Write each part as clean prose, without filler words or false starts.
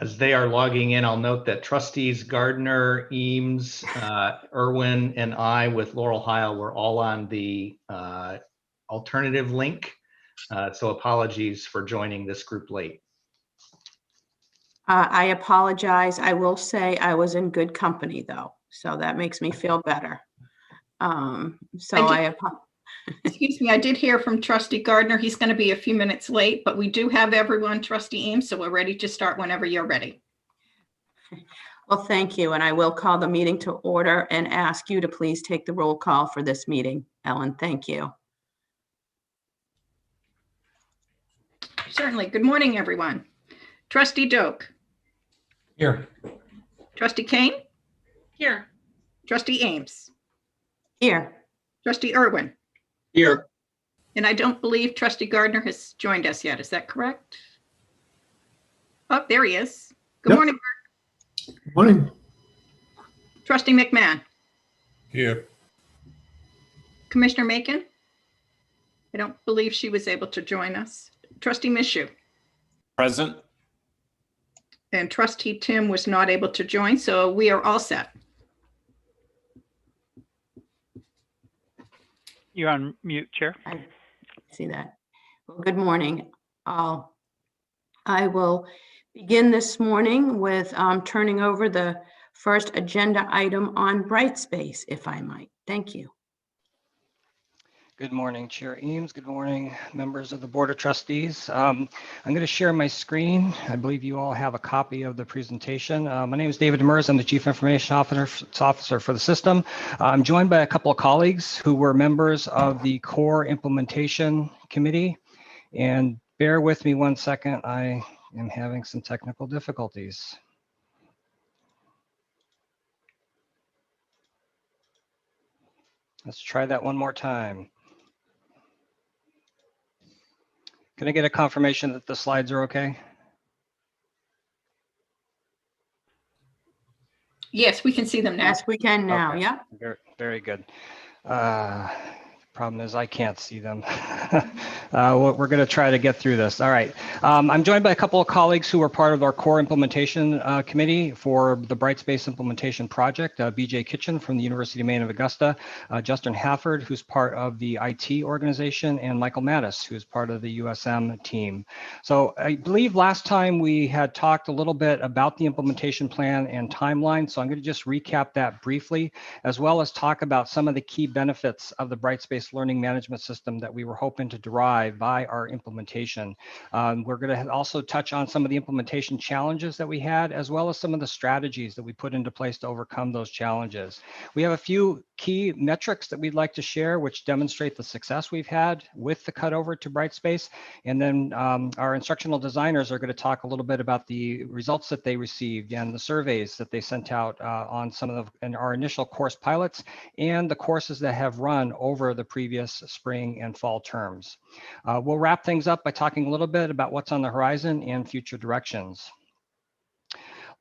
As they are logging in, I'll note that trustees Gardner, Eames, Irwin, and I with Laurel Heil were all on the alternative link. So apologies for joining this group late. I apologize. I will say I was in good company though, so that makes me feel better. Excuse me, I did hear from Trustee Gardner. He's going to be a few minutes late, but we do have everyone, Trustee Eames, so we're ready to start whenever you're ready. Well, thank you. And I will call the meeting to order and ask you to please take the roll call for this meeting. Ellen, thank you. Certainly. Good morning, everyone. Trustee Doak. Here. Trustee Kane. Here. Trustee Ames. Here. Trustee Irwin. Here. And I don't believe Trustee Gardner has joined us yet. Is that correct? Oh, there he is. Good morning. Good morning. Trustee McMahon. Here. Commissioner Macon. I don't believe she was able to join us. Trustee Mishu. Present. And Trustee Tim was not able to join, so we are all set. You're on mute, Chair. I see that. Well, good morning. I will begin this morning with turning over the first agenda item on Brightspace, if I might. Thank you. Good morning, Chair Eames. Good morning, members of the Board of Trustees. I'm going to share my screen. I believe you all have a copy of the presentation. My name is David Demers. I'm the Chief Information Officer for the system. I'm joined by a couple of colleagues who were members of the Core Implementation Committee. And bear with me one second. I am having some technical difficulties. Let's try that one more time. Can I get a confirmation that the slides are okay? Yes, we can see them now. Yes, we can now. Okay. Yeah. Very, very good. Problem is I can't see them. We're going to try to get through this. All right. I'm joined by a couple of colleagues who are part of our core implementation committee for the Brightspace implementation project. BJ Kitchen from the University of Maine of Augusta, Justin Hafford, who's part of the IT organization, and Michael Mattis, who's part of the USM team. So I believe last time we had talked a little bit about the implementation plan and timeline. So I'm going to just recap that briefly, as well as talk about some of the key benefits of the Brightspace learning management system that we were hoping to derive by our implementation. We're going to also touch on some of the implementation challenges that we had, as well as some of the strategies that we put into place to overcome those challenges. We have a few key metrics that we'd like to share, which demonstrate the success we've had with the cutover to Brightspace. And then our instructional designers are going to talk a little bit about the results that they received and the surveys that they sent out on some of our initial course pilots and the courses that have run over the previous spring and fall terms. We'll wrap things up by talking a little bit about what's on the horizon and future directions.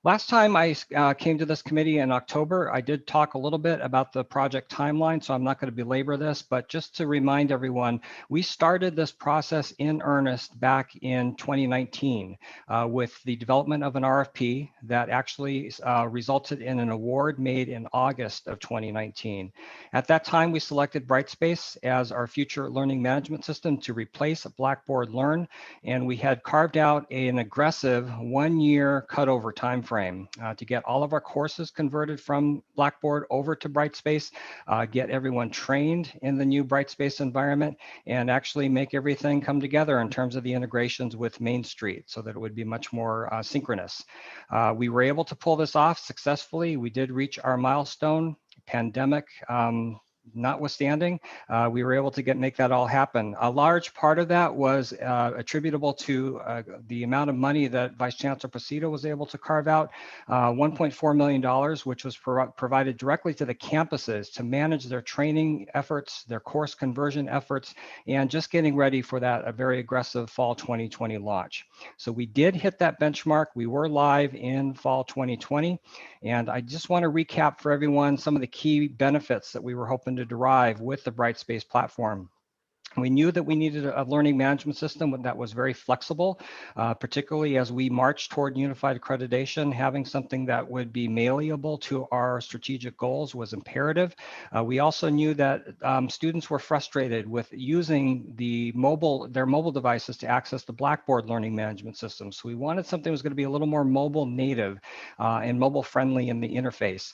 Last time I came to this committee in October, I did talk a little bit about the project timeline, so I'm not going to belabor this, but just to remind everyone, we started this process in earnest back in 2019 with the development of an RFP that actually resulted in an award made in August of 2019. At that time, we selected Brightspace as our future learning management system to replace Blackboard Learn, and we had carved out an aggressive one-year cutover timeframe to get all of our courses converted from Blackboard over to Brightspace, get everyone trained in the new Brightspace environment, and actually make everything come together in terms of the integrations with Main Street so that it would be much more synchronous. We were able to pull this off successfully. We did reach our milestone, pandemic notwithstanding, we were able to make that all happen. A large part of that was attributable to the amount of money that Vice Chancellor Placido was able to carve out, $1.4 million, which was provided directly to the campuses to manage their training efforts, their course conversion efforts, and just getting ready for that very aggressive fall 2020 launch. So we did hit that benchmark. We were live in fall 2020, and I just want to recap for everyone some of the key benefits that we were hoping to derive with the Brightspace platform. We knew that we needed a learning management system that was very flexible, particularly as we march toward unified accreditation. Having something that would be malleable to our strategic goals was imperative. We also knew that students were frustrated with using their mobile devices to access the Blackboard learning management system. So we wanted something that was going to be a little more mobile native and mobile friendly in the interface.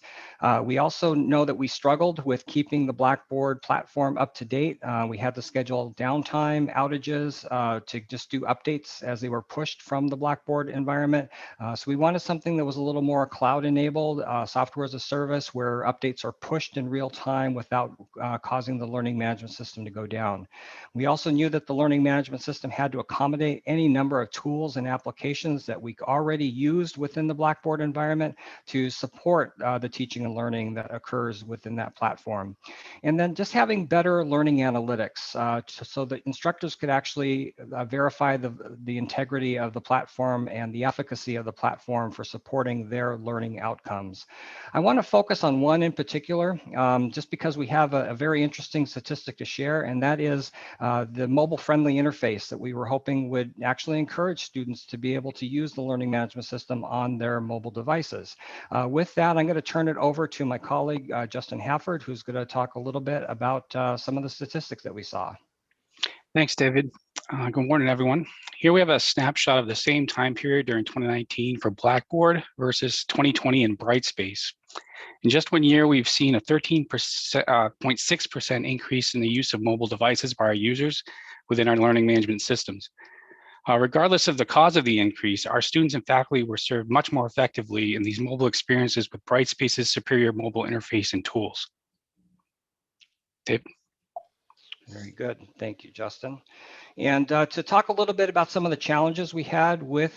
We also know that we struggled with keeping the Blackboard platform up to date. We had to schedule downtime, outages to just do updates as they were pushed from the Blackboard environment. So we wanted something that was a little more cloud enabled, software as a service, where updates are pushed in real time without causing the learning management system to go down. We also knew that the learning management system had to accommodate any number of tools and applications that we already used within the Blackboard environment to support the teaching and learning that occurs within that platform. And then just having better learning analytics so that instructors could actually verify the integrity of the platform and the efficacy of the platform for supporting their learning outcomes. I want to focus on one in particular, just because we have a very interesting statistic to share, and that is the mobile-friendly interface that we were hoping would actually encourage students to be able to use the learning management system on their mobile devices. With that, I'm going to turn it over to my colleague, Justin Hafford, who's going to talk a little bit about some of the statistics that we saw. Thanks, David. Good morning, everyone. Here we have a snapshot of the same time period during 2019 for Blackboard versus 2020 in Brightspace. In just 1 year, we've seen a 13.6% increase in the use of mobile devices by our users within our learning management systems. Regardless of the cause of the increase, our students and faculty were served much more effectively in these mobile experiences with Brightspace's superior mobile interface and tools. Dave? Very good. Thank you, Justin. And to talk a little bit about some of the challenges we had with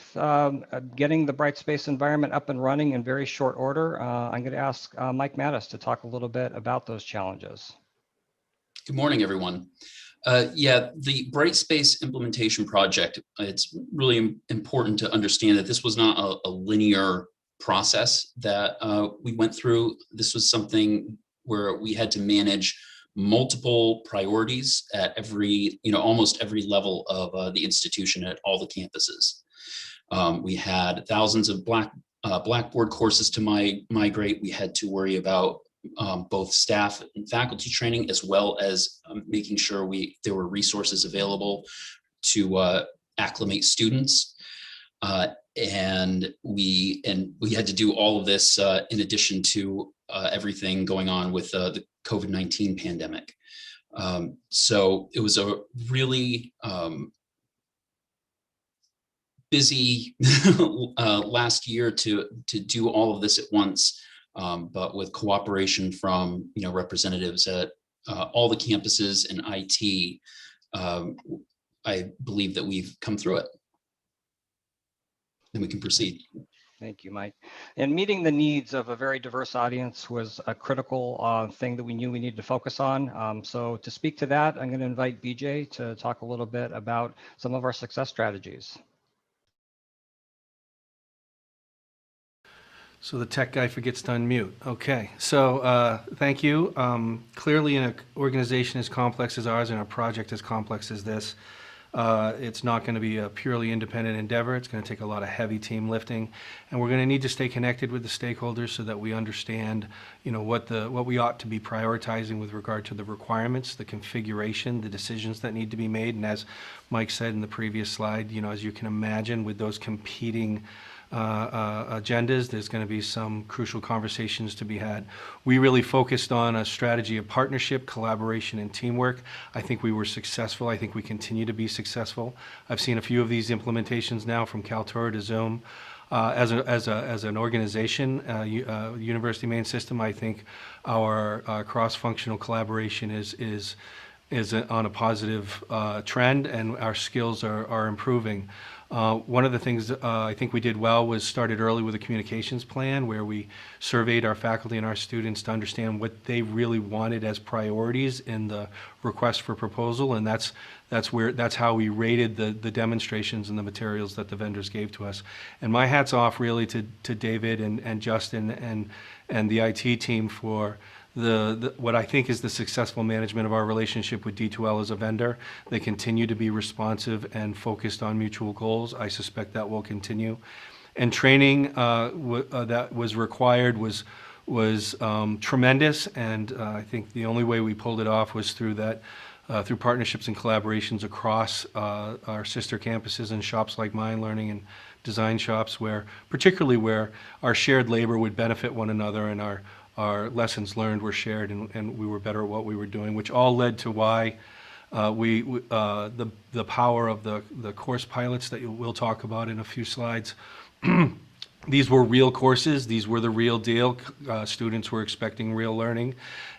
getting the Brightspace environment up and running in very short order, I'm going to ask Mike Mattis to talk a little bit about those challenges. Good morning, everyone. Yeah, the Brightspace implementation project, it's really important to understand that this was not a linear process that we went through. This was something where we had to manage multiple priorities at every, almost every level of the institution at all the campuses. We had thousands of Blackboard courses to migrate. We had to worry about both staff and faculty training, as well as making sure there were resources available to acclimate students. And we had to do all of this in addition to everything going on with the COVID-19 pandemic. So it was a really busy last year to do all of this at once, but with cooperation from representatives at all the campuses and IT, I believe that we've come through it. And we can proceed. Thank you, Mike. And meeting the needs of a very diverse audience was a critical thing that we knew we needed to focus on. So to speak to that, I'm going to invite BJ to talk a little bit about some of our success strategies. So the tech guy forgets to unmute. Okay, so thank you. Clearly in an organization as complex as ours and a project as complex as this, it's not going to be a purely independent endeavor. It's going to take a lot of heavy team lifting, and we're going to need to stay connected with the stakeholders so that we understand, what we ought to be prioritizing with regard to the requirements, the configuration, the decisions that need to be made. And as Mike said in the previous slide, as you can imagine, with those competing agendas, there's going to be some crucial conversations to be had. We really focused on a strategy of partnership, collaboration, and teamwork. I think we were successful. I think we continue to be successful. I've seen a few of these implementations now, from Kaltura to Zoom. As an organization, University Main System, I think our cross-functional collaboration is on a positive trend, and our skills are improving. One of the things I think we did well was started early with a communications plan, where we surveyed our faculty and our students to understand what they really wanted as priorities in the request for proposal, and that's how we rated the demonstrations and the materials that the vendors gave to us. And my hat's off really to David and Justin and the IT team for what I think is the successful management of our relationship with D2L as a vendor. They continue to be responsive and focused on mutual goals. I suspect that will continue. And training that was required was tremendous, and I think the only way we pulled it off was through partnerships and collaborations across our sister campuses and shops like Mind Learning and design shops, particularly where our shared labor would benefit one another and our lessons learned were shared, and we were better at what we were doing, which all led to why the power of the course pilots that we'll talk about in a few slides. These were real courses. These were the real deal. Students were expecting real learning.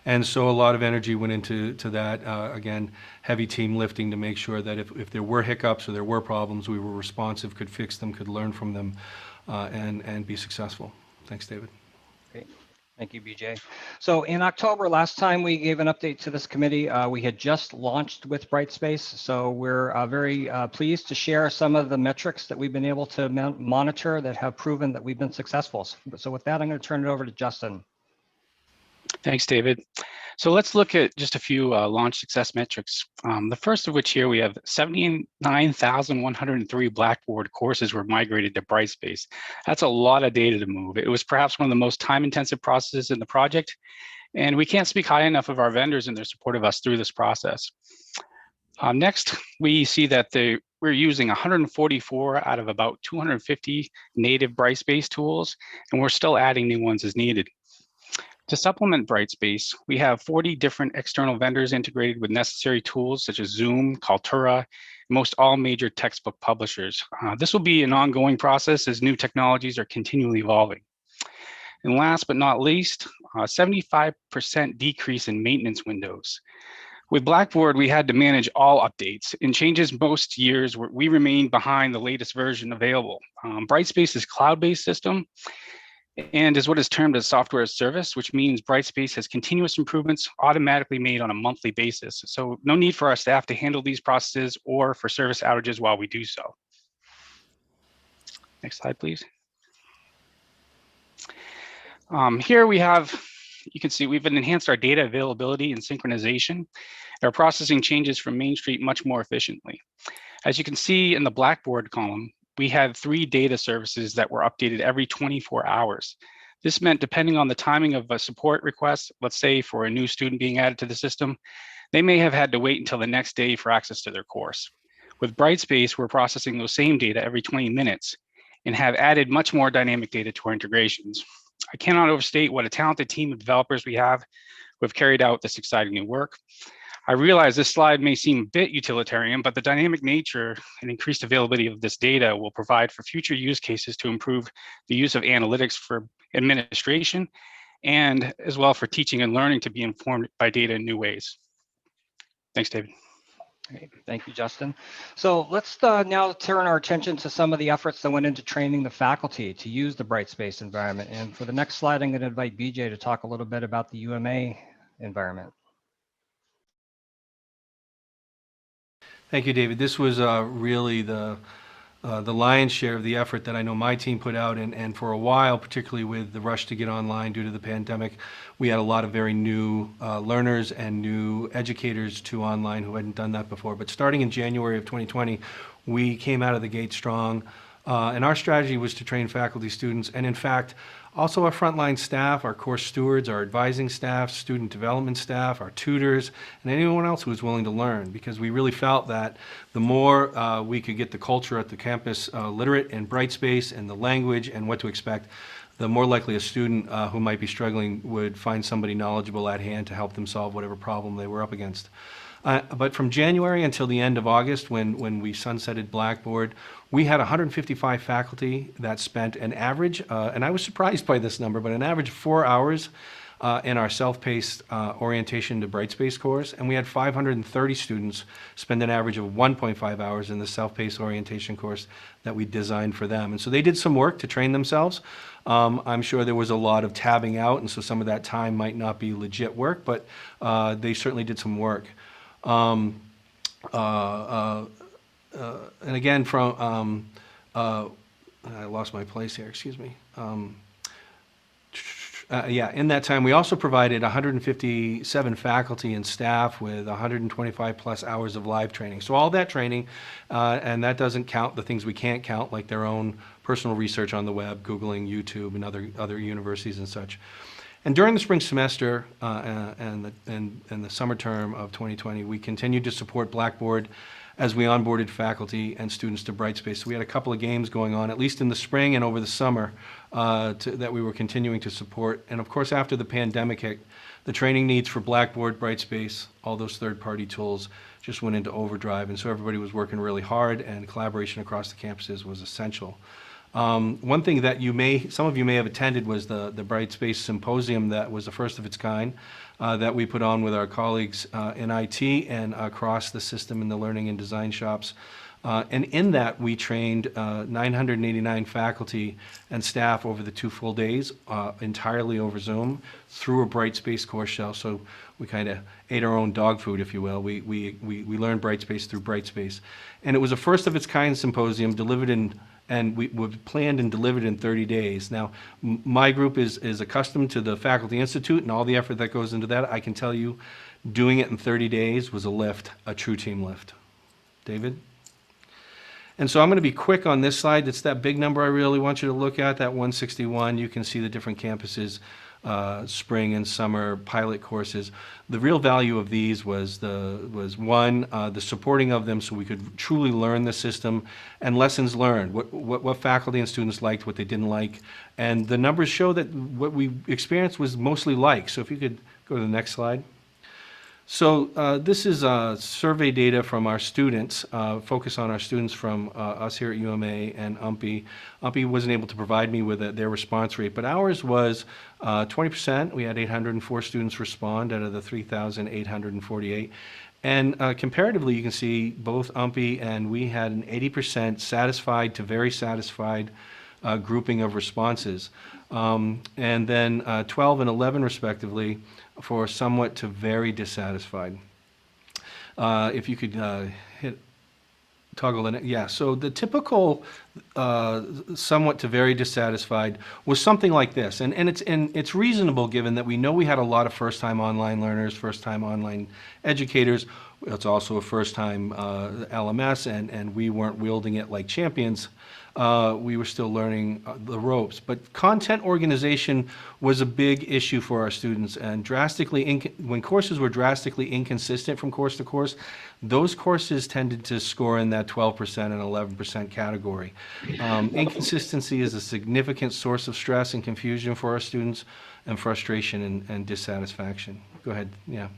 And so a lot of energy went into that. Again, heavy team lifting to make sure that if there were hiccups or there were problems, we were responsive, could fix them, could learn from them, and be successful. Thanks, David. Great. Thank you, BJ. So in October, last time we gave an update to this committee, we had just launched with Brightspace. So we're very pleased to share some of the metrics that we've been able to monitor that have proven that we've been successful. So with that, I'm going to turn it over to Justin. Thanks, David. So let's look at just a few launch success metrics. The first of which here we have 79,103 Blackboard courses were migrated to Brightspace. That's a lot of data to move. It was perhaps one of the most time-intensive processes in the project, and we can't speak high enough of our vendors and their support of us through this process. Next, we see that we're using 144 out of about 250 native Brightspace tools, and we're still adding new ones as needed. To supplement Brightspace, we have 40 different external vendors integrated with necessary tools such as Zoom, Kaltura, most all major textbook publishers. This will be an ongoing process as new technologies are continually evolving. And last but not least, 75% decrease in maintenance windows. With Blackboard, we had to manage all updates and changes most years. We remained behind the latest version available. Brightspace is a cloud-based system and is what is termed as software as service, which means Brightspace has continuous improvements automatically made on a monthly basis. So no need for our staff to handle these processes or for service outages while we do so. Next slide, please. Here we have, you can see we've enhanced our data availability and synchronization. Our processing changes from Main Street much more efficiently. As you can see in the Blackboard column, we had 3 data services that were updated every 24 hours. This meant depending on the timing of a support request, let's say for a new student being added to the system, they may have had to wait until the next day for access to their course. With Brightspace, we're processing those same data every 20 minutes and have added much more dynamic data to our integrations. I cannot overstate what a talented team of developers we have who have carried out this exciting new work. I realize this slide may seem a bit utilitarian, but the dynamic nature and increased availability of this data will provide for future use cases to improve the use of analytics for administration and as well for teaching and learning to be informed by data in new ways. Thanks, David. Great. Thank you, Justin. So let's now turn our attention to some of the efforts that went into training the faculty to use the Brightspace environment. And for the next slide, I'm going to invite BJ to talk a little bit about the UMA environment. Thank you, David. This was really the lion's share of the effort that I know my team put out, and for a while, particularly with the rush to get online due to the pandemic, we had a lot of very new learners and new educators to online who hadn't done that before. But starting in January of 2020, we came out of the gate strong, and our strategy was to train faculty, students, and in fact, also our frontline staff, our course stewards, our advising staff, student development staff, our tutors, and anyone else who was willing to learn, because we really felt that the more we could get the culture at the campus literate in Brightspace and the language and what to expect, the more likely a student who might be struggling would find somebody knowledgeable at hand to help them solve whatever problem they were up against. But from January until the end of August, when we sunsetted Blackboard, we had 155 faculty that spent an average, and I was surprised by this number, but an average of 4 hours in our self-paced orientation to Brightspace course, and we had 530 students spend an average of 1.5 hours in the self-paced orientation course that we designed for them. And so they did some work to train themselves. I'm sure there was a lot of tabbing out, and so some of that time might not be legit work, but they certainly did some work. And again, I lost my place here, excuse me. Yeah, in that time, we also provided 157 faculty and staff with 125 plus hours of live training. So all that training, and that doesn't count the things we can't count, like their own personal research on the web, Googling, YouTube, and other universities and such. And during the spring semester and the summer term of 2020, we continued to support Blackboard as we onboarded faculty and students to Brightspace. So we had a couple of games going on, at least in the spring and over the summer, that we were continuing to support. And of course, after the pandemic hit, the training needs for Blackboard, Brightspace, all those third-party tools just went into overdrive. And so everybody was working really hard, and collaboration across the campuses was essential. One thing that some of you may have attended was the Brightspace Symposium that was the first of its kind that we put on with our colleagues in IT and across the system in the learning and design shops. And in that, we trained 989 faculty and staff over the 2 full days, entirely over Zoom, through a Brightspace course shell. So we kind of ate our own dog food, if you will. We learned Brightspace through Brightspace. And it was a first of its kind symposium delivered and we planned and delivered in 30 days. Now, my group is accustomed to the Faculty Institute and all the effort that goes into that. I can tell you, doing it in 30 days was a lift, a true team lift. David? And so I'm going to be quick on this slide. It's that big number I really want you to look at, that 161. You can see the different campuses, spring and summer pilot courses. The real value of these was one, the supporting of them so we could truly learn the system, and lessons learned, what faculty and students liked, what they didn't like. And the numbers show that what we experienced was mostly like. So if you could go to the next slide. So this is survey data from our students, focus on our students from us here at UMA and UMPI. UMPI wasn't able to provide me with their response rate, but ours was 20%. We had 804 students respond out of the 3,848. And comparatively, you can see both UMPI and we had an 80% satisfied to very satisfied grouping of responses. And then 12 and 11 respectively for somewhat to very dissatisfied. If you could toggle the yeah. So the typical somewhat to very dissatisfied was something like this, and it's reasonable given that we know we had a lot of first-time online learners, first-time online educators. It's also a first-time LMS, and we weren't wielding it like champions. We were still learning the ropes, but content organization was a big issue for our students, and when courses were drastically inconsistent from course to course, those courses tended to score in that 12% and 11% category. Inconsistency is a significant source of stress and confusion for our students, and frustration and dissatisfaction. Go ahead, yeah.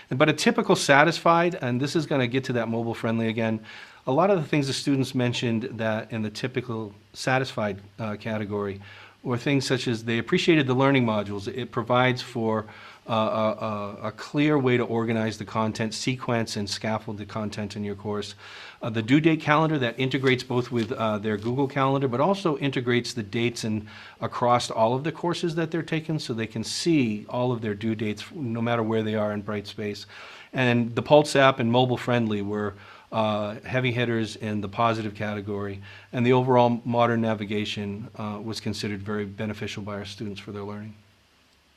But a typical satisfied, and this is going to get to that mobile friendly again, a lot of the things the students mentioned that in the typical satisfied category were things such as they appreciated the learning modules. It provides for a clear way to organize the content, sequence and scaffold the content in your course. The due date calendar that integrates both with their Google Calendar, but also integrates the dates and across all of the courses that they're taking so they can see all of their due dates no matter where they are in Brightspace. And the Pulse app and mobile friendly were heavy hitters in the positive category, and the overall modern navigation was considered very beneficial by our students for their learning.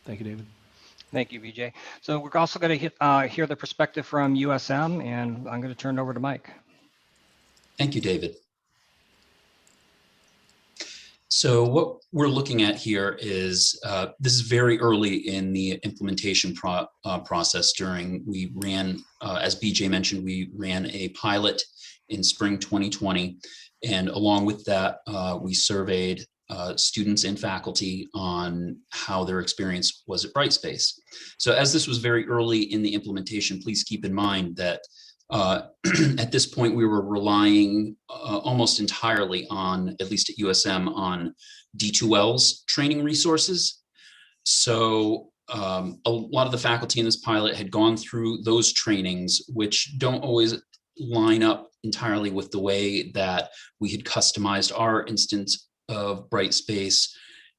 Thank you, David. Thank you, Vijay. So we're also going to hear the perspective from USM, and I'm going to turn it over to Mike. Thank you, David. So what we're looking at here is, this is very early in the implementation process. We ran, as BJ mentioned, we ran a pilot in spring 2020. And along with that, we surveyed students and faculty on how their experience was at Brightspace. So as this was very early in the implementation, please keep in mind that at this point, we were relying almost entirely on, at least at USM, on D2L's training resources. So a lot of the faculty in this pilot had gone through those trainings, which don't always line up entirely with the way that we had customized our instance of Brightspace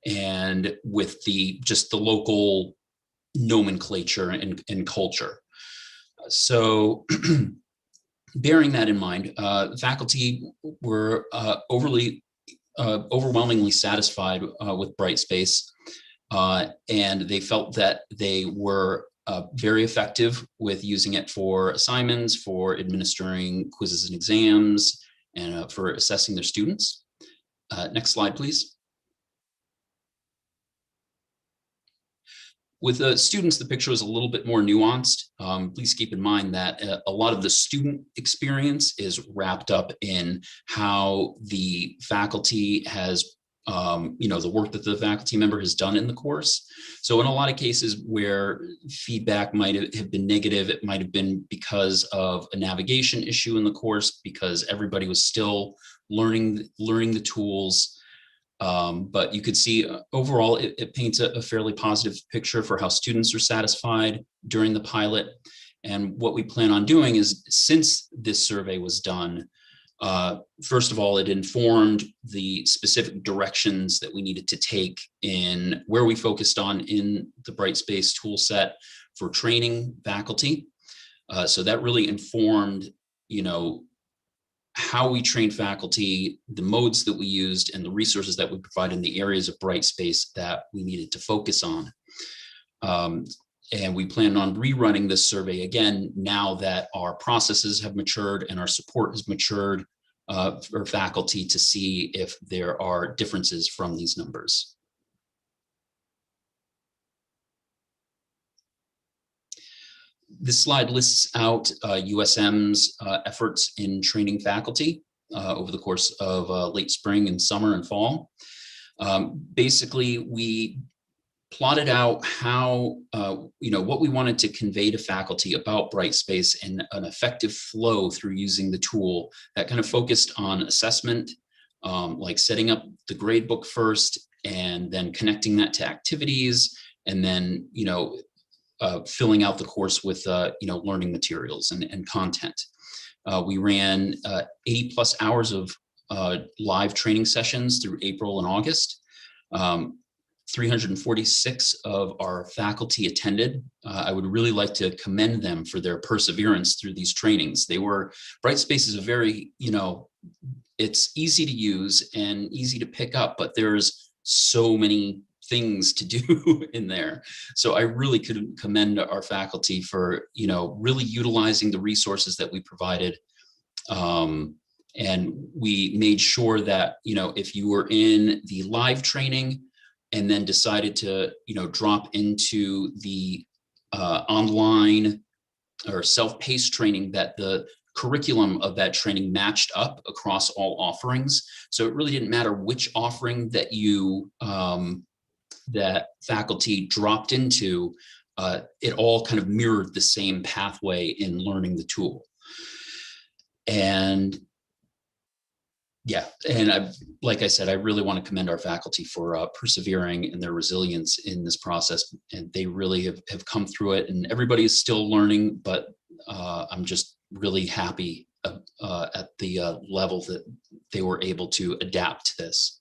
and with just the local nomenclature and culture. So bearing that in mind, faculty were overwhelmingly satisfied with Brightspace. and they felt that they were very effective with using it for assignments, for administering quizzes and exams, and for assessing their students. Next slide, please. With the students, the picture is a little bit more nuanced. Please keep in mind that a lot of the student experience is wrapped up in how the faculty has, the work that the faculty member has done in the course. So in a lot of cases where feedback might have been negative, it might have been because of a navigation issue in the course, because everybody was still learning the tools. But you could see overall, it paints a fairly positive picture for how students are satisfied during the pilot. And what we plan on doing is, since this survey was done, first of all, it informed the specific directions that we needed to take in where we focused on in the Brightspace tool set for training faculty. So that really informed, how we trained faculty, the modes that we used, and the resources that we provide in the areas of Brightspace that we needed to focus on. And we plan on rerunning this survey again now that our processes have matured and our support has matured for faculty, to see if there are differences from these numbers. This slide lists out USM's efforts in training faculty over the course of late spring and summer and fall. Basically, we plotted out how, what we wanted to convey to faculty about Brightspace and an effective flow through using the tool that kind of focused on assessment, like setting up the gradebook first and then connecting that to activities, and then, filling out the course with, learning materials and content. We ran 80+ hours of live training sessions through April and August. 346 of our faculty attended. I would really like to commend them for their perseverance through these trainings. Brightspace is a very, it's easy to use and easy to pick up, but there's so many things to do in there. So I really could commend our faculty for, really utilizing the resources that we provided. And we made sure that, if you were in the live training and then decided to, drop into the online or self-paced training, that the curriculum of that training matched up across all offerings. So it really didn't matter which offering that you that faculty dropped into, it all kind of mirrored the same pathway in learning the tool. And yeah, and like I said, I really want to commend our faculty for persevering and their resilience in this process. And they really have come through it, and everybody is still learning, but I'm just really happy at the level that they were able to adapt to this.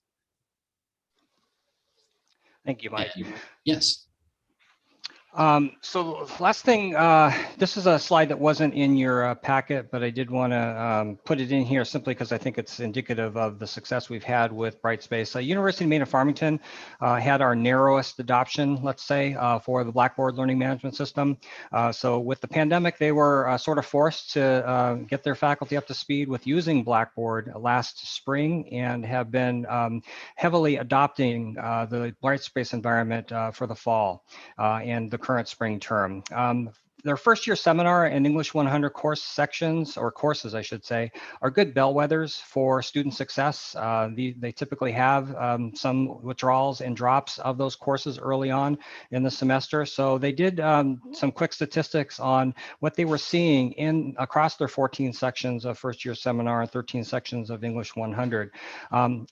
Thank you, Mike. Yes. So last thing, this is a slide that wasn't in your packet, but I did want to put it in here simply because I think it's indicative of the success we've had with Brightspace. University of Maine at Farmington had our narrowest adoption, let's say, for the Blackboard learning management system. So with the pandemic, they were sort of forced to get their faculty up to speed with using Blackboard last spring, and have been heavily adopting the Brightspace environment for the fall and the current spring term. Their first year seminar and English 100 course sections, or courses I should say, are good bellwethers for student success. They typically have some withdrawals and drops of those courses early on in the semester. So they did some quick statistics on what they were seeing across their 14 sections of first year seminar and 13 sections of English 100.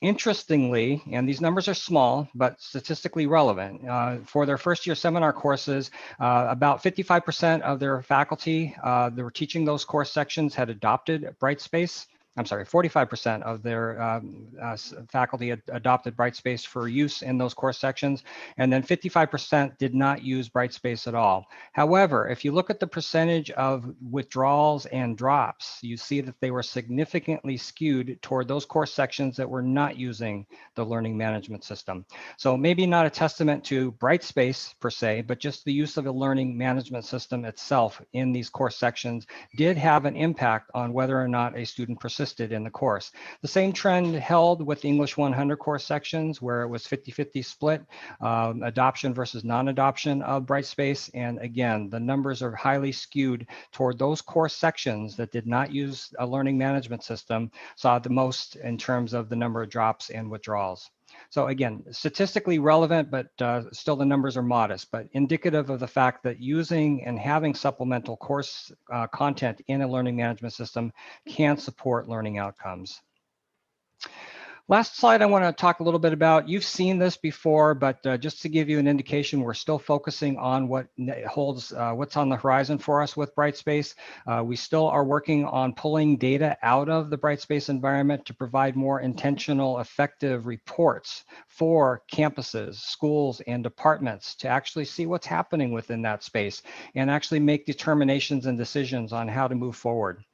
Interestingly, and these numbers are small, but statistically relevant, for their first year seminar courses, about 55% of their faculty that were teaching those course sections had adopted Brightspace I'm sorry, 45% of their faculty adopted Brightspace for use in those course sections, and then 55% did not use Brightspace at all. However, if you look at the percentage of withdrawals and drops, you see that they were significantly skewed toward those course sections that were not using the learning management system. So maybe not a testament to Brightspace per se, but just the use of a learning management system itself in these course sections did have an impact on whether or not a student persisted in the course. The same trend held with English 100 course sections, where it was 50-50 split, adoption versus non-adoption of Brightspace. And again, the numbers are highly skewed toward those course sections that did not use a learning management system, saw the most in terms of the number of drops and withdrawals. So again, statistically relevant, but still the numbers are modest, but indicative of the fact that using and having supplemental course content in a learning management system can support learning outcomes. Last slide I want to talk a little bit about. You've seen this before, but just to give you an indication, we're still focusing on what holds, what's on the horizon for us with Brightspace. We still are working on pulling data out of the Brightspace environment to provide more intentional, effective reports for campuses, schools, and departments to actually see what's happening within that space and actually make determinations and decisions on how to move forward.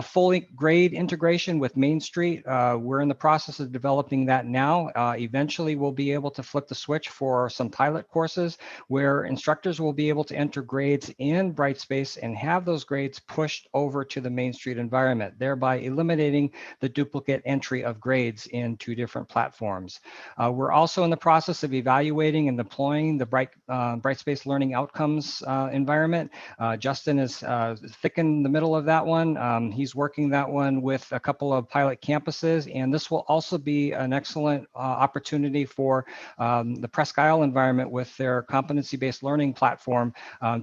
Fully grade integration with Main Street, we're in the process of developing that now. Eventually, we'll be able to flip the switch for some pilot courses where instructors will be able to enter grades in Brightspace and have those grades pushed over to the Main Street environment, thereby eliminating the duplicate entry of grades in two different platforms. We're also in the process of evaluating and deploying the Brightspace Learning Outcomes environment. Justin is thick in the middle of that one. He's working that one with a couple of pilot campuses, and this will also be an excellent opportunity for the Presque Isle environment with their competency-based learning platform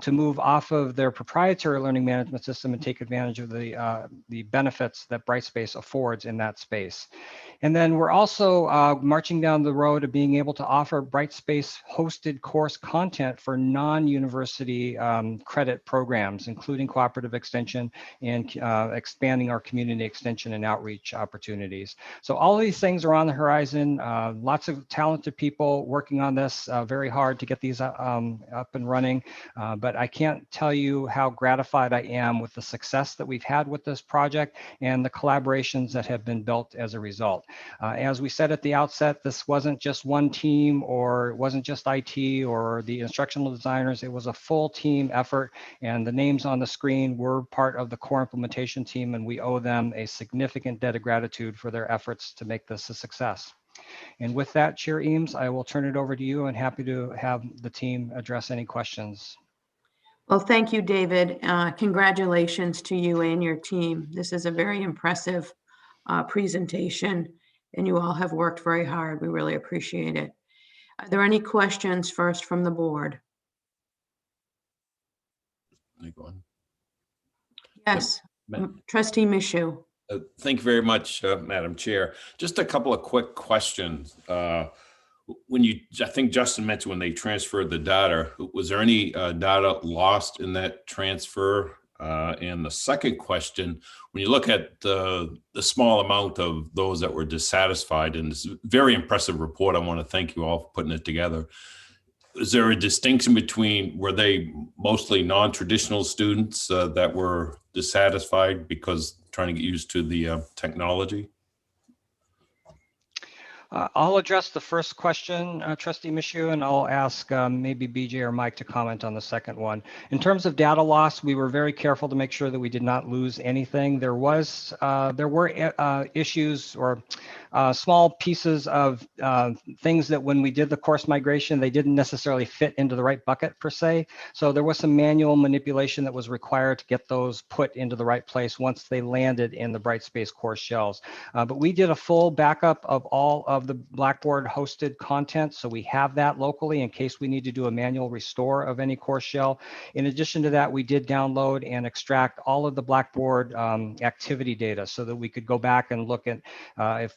to move off of their proprietary learning management system and take advantage of the benefits that Brightspace affords in that space. And then we're also marching down the road of being able to offer Brightspace hosted course content for non-university credit programs, including cooperative extension and expanding our community extension and outreach opportunities. So all of these things are on the horizon. Lots of talented people working on this very hard to get these up and running. But I can't tell you how gratified I am with the success that we've had with this project and the collaborations that have been built as a result. As we said at the outset, this wasn't just one team, or it wasn't just IT or the instructional designers. It was a full team effort, and the names on the screen were part of the core implementation team, and we owe them a significant debt of gratitude for their efforts to make this a success. And with that, Chair Eames, I will turn it over to you and happy to have the team address any questions. Well, thank you, David. Congratulations to you and your team. This is a very impressive presentation, and you all have worked very hard. We really appreciate it. Are there any questions first from the board? Yes, Trustee Michoud. Thank you very much, Madam Chair. Just a couple of quick questions. When I think Justin mentioned when they transferred the data, was there any data lost in that transfer? And the second question, when you look at the small amount of those that were dissatisfied, and it's a very impressive report, I want to thank you all for putting it together. Is there a distinction between, were they mostly non-traditional students that were dissatisfied because trying to get used to the technology? I'll address the first question, Trustee Michoud, and I'll ask maybe BJ or Mike to comment on the second one. In terms of data loss, we were very careful to make sure that we did not lose anything. There were issues or small pieces of things that when we did the course migration, they didn't necessarily fit into the right bucket per se. So there was some manual manipulation that was required to get those put into the right place once they landed in the Brightspace course shells. But we did a full backup of all of of the Blackboard hosted content. So we have that locally in case we need to do a manual restore of any course shell. In addition to that, we did download and extract all of the Blackboard activity data so that we could go back and look at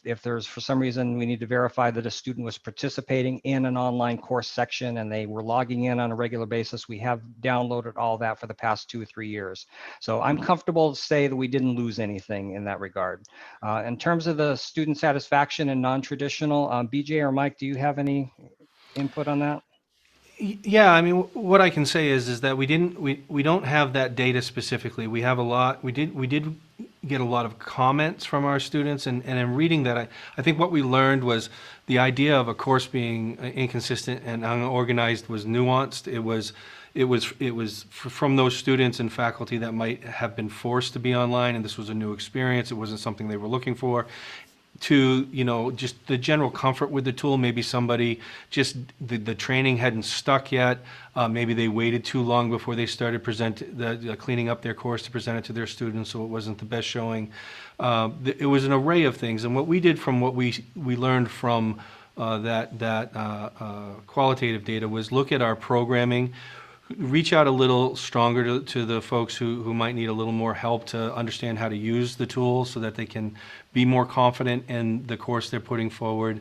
if there's, for some reason, we need to verify that a student was participating in an online course section and they were logging in on a regular basis. We have downloaded all that for the past 2 or 3 years. So I'm comfortable to say that we didn't lose anything in that regard. In terms of the student satisfaction and non-traditional, BJ or Mike, do you have any input on that? Yeah, I mean, what I can say is that we don't have that data specifically. We have a lot. We did get a lot of comments from our students, and in reading that, I think what we learned was the idea of a course being inconsistent and unorganized was nuanced. It was from those students and faculty that might have been forced to be online, and this was a new experience. It wasn't something they were looking for. To, you know, just the general comfort with the tool. Maybe somebody just, the training hadn't stuck yet. Maybe they waited too long before they started cleaning up their course to present it to their students, so it wasn't the best showing. It was an array of things, and what we did from what we learned from that qualitative data was look at our programming, reach out a little stronger to the folks who might need a little more help to understand how to use the tool so that they can be more confident in the course they're putting forward.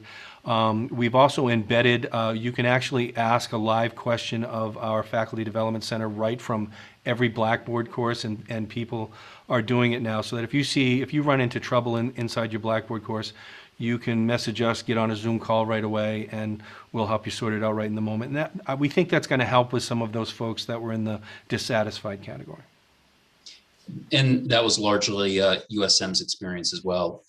We've also embedded, you can actually ask a live question of our Faculty Development Center right from every Blackboard course, and people are doing it now, so that if you run into trouble inside your Blackboard course, you can message us, get on a Zoom call right away, and we'll help you sort it out right in the moment. And that, we think that's going to help with some of those folks that were in the dissatisfied category. And that was largely USM's experience as well.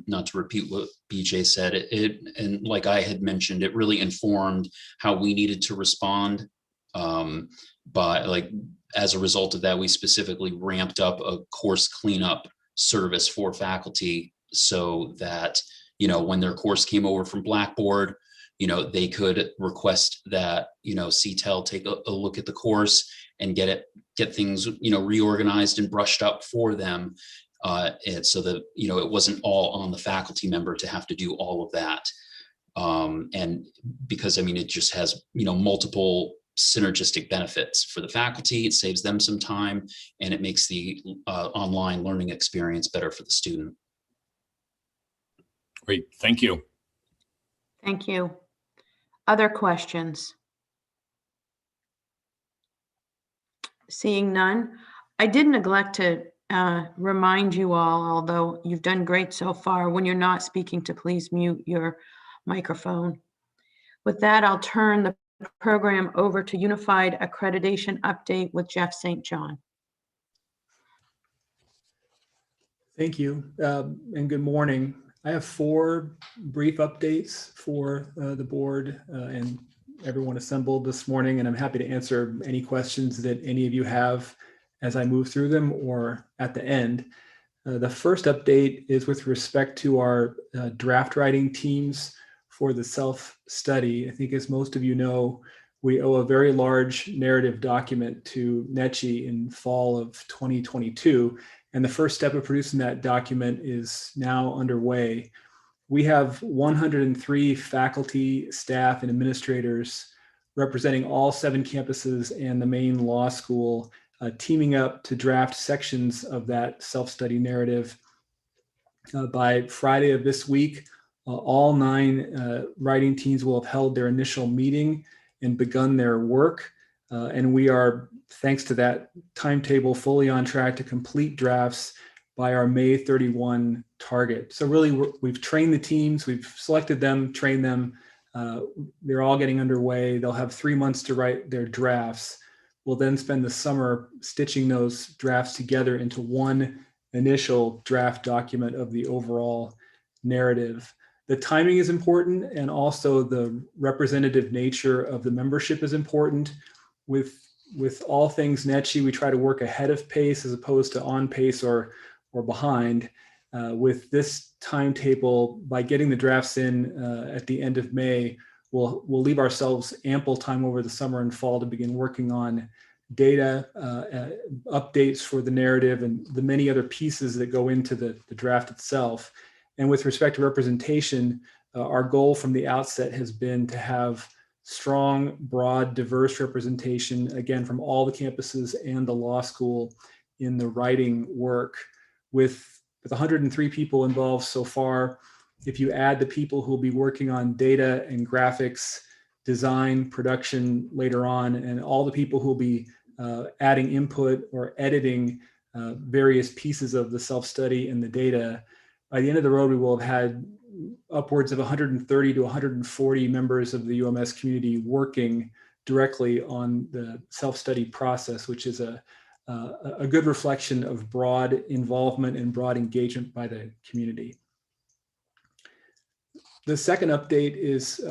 Not to repeat what BJ said, and like I had mentioned, it really informed how we needed to respond. As a result of that, we specifically ramped up a course cleanup service for faculty so that, you know, when their course came over from Blackboard, you know, they could request that, you know, CTEL take a look at the course and get things, you know, reorganized and brushed up for them. And so that, you know, it wasn't all on the faculty member to have to do all of that. And because, I mean, it just has, you know, multiple synergistic benefits for the faculty. It saves them some time, and it makes the online learning experience better for the student. Great, thank you. Thank you. Other questions? Seeing none, I did neglect to remind you all, although you've done great so far, when you're not speaking to please mute your microphone. With that, I'll turn the program over to Unified Accreditation Update with Jeff St. John. Thank you, and good morning. I have 4 brief updates for the board and everyone assembled this morning, and I'm happy to answer any questions that any of you have as I move through them or at the end. The first update is with respect to our draft writing teams for the self-study. I think, as most of you know, we owe a very large narrative document to NECHI in fall of 2022. And the first step of producing that document is now underway. We have 103 faculty, staff, and administrators representing all 7 campuses and the main law school, teaming up to draft sections of that self-study narrative. By Friday of this week, all 9 writing teams will have held their initial meeting and begun their work. And we are, thanks to that timetable, fully on track to complete drafts by our May 31 target. So really, we've trained the teams, we've selected them, trained them. They're all getting underway. They'll have 3 months to write their drafts. We'll then spend the summer stitching those drafts together into one initial draft document of the overall narrative. The timing is important, and also the representative nature of the membership is important. With all things NECHI, we try to work ahead of pace as opposed to on pace or behind. With this timetable, by getting the drafts in at the end of May, we'll leave ourselves ample time over the summer and fall to begin working on data, updates for the narrative, and the many other pieces that go into the draft itself. And with respect to representation, our goal from the outset has been to have strong, broad, diverse representation, again, from all the campuses and the law school in the writing work. With 103 people involved so far, if you add the people who will be working on data and graphics, design, production later on, and all the people who will be adding input or editing various pieces of the self-study and the data, by the end of the road, we will have had upwards of 130 to 140 members of the UMS community working directly on the self-study process, which is a good reflection of broad involvement and broad engagement by the community. The second update is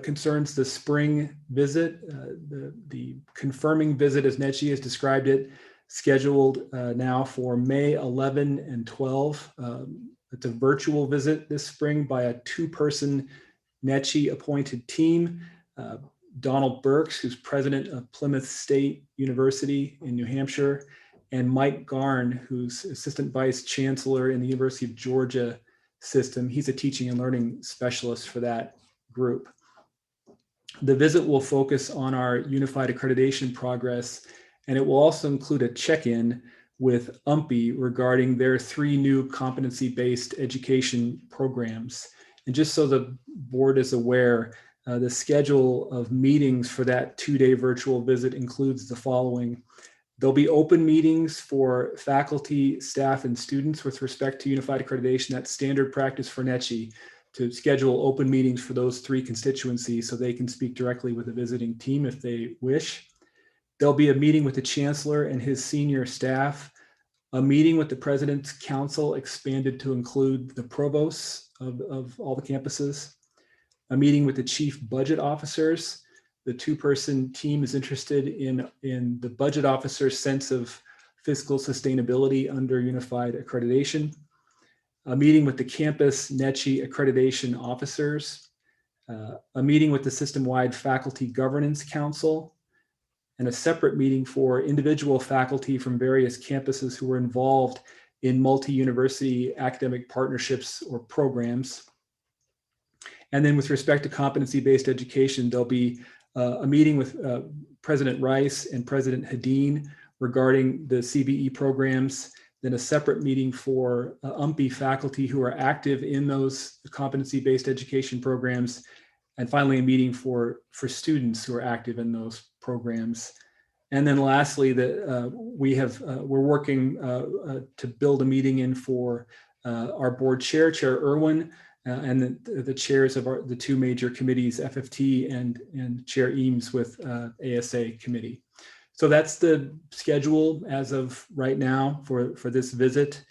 concerns the spring visit, the confirming visit, as Netchi has described it, scheduled now for May 11 and 12. It's a virtual visit this spring by a two-person Netchi appointed team. Donald Burks, who's president of Plymouth State University in New Hampshire, and Mike Garn, who's assistant vice chancellor in the University of Georgia system. He's a teaching and learning specialist for that group. The visit will focus on our unified accreditation progress, and it will also include a check-in with UMPI regarding their 3 new competency-based education programs. And just so the board is aware, the schedule of meetings for that 2-day virtual visit includes the following. There'll be open meetings for faculty, staff, and students with respect to unified accreditation. That's standard practice for NETCHI to schedule open meetings for those 3 constituencies so they can speak directly with the visiting team if they wish. There'll be a meeting with the chancellor and his senior staff, a meeting with the president's council expanded to include the provosts of all the campuses, a meeting with the chief budget officers. The 2-person team is interested in the budget officer's sense of fiscal sustainability under unified accreditation, a meeting with the campus NETCHI accreditation officers, a meeting with the system-wide faculty governance council, and a separate meeting for individual faculty from various campuses who were involved in multi-university academic partnerships or programs. And then with respect to competency-based education, there'll be a meeting with President Rice and President Hadeen regarding the CBE programs, then a separate meeting for UMPI faculty who are active in those competency-based education programs, and finally a meeting for students who are active in those programs. And then lastly, we're working to build a meeting in for our board chair, Chair Irwin, and the chairs of the 2 major committees, FFT and Chair Eames with ASA committee. So that's the schedule as of right now for this visit.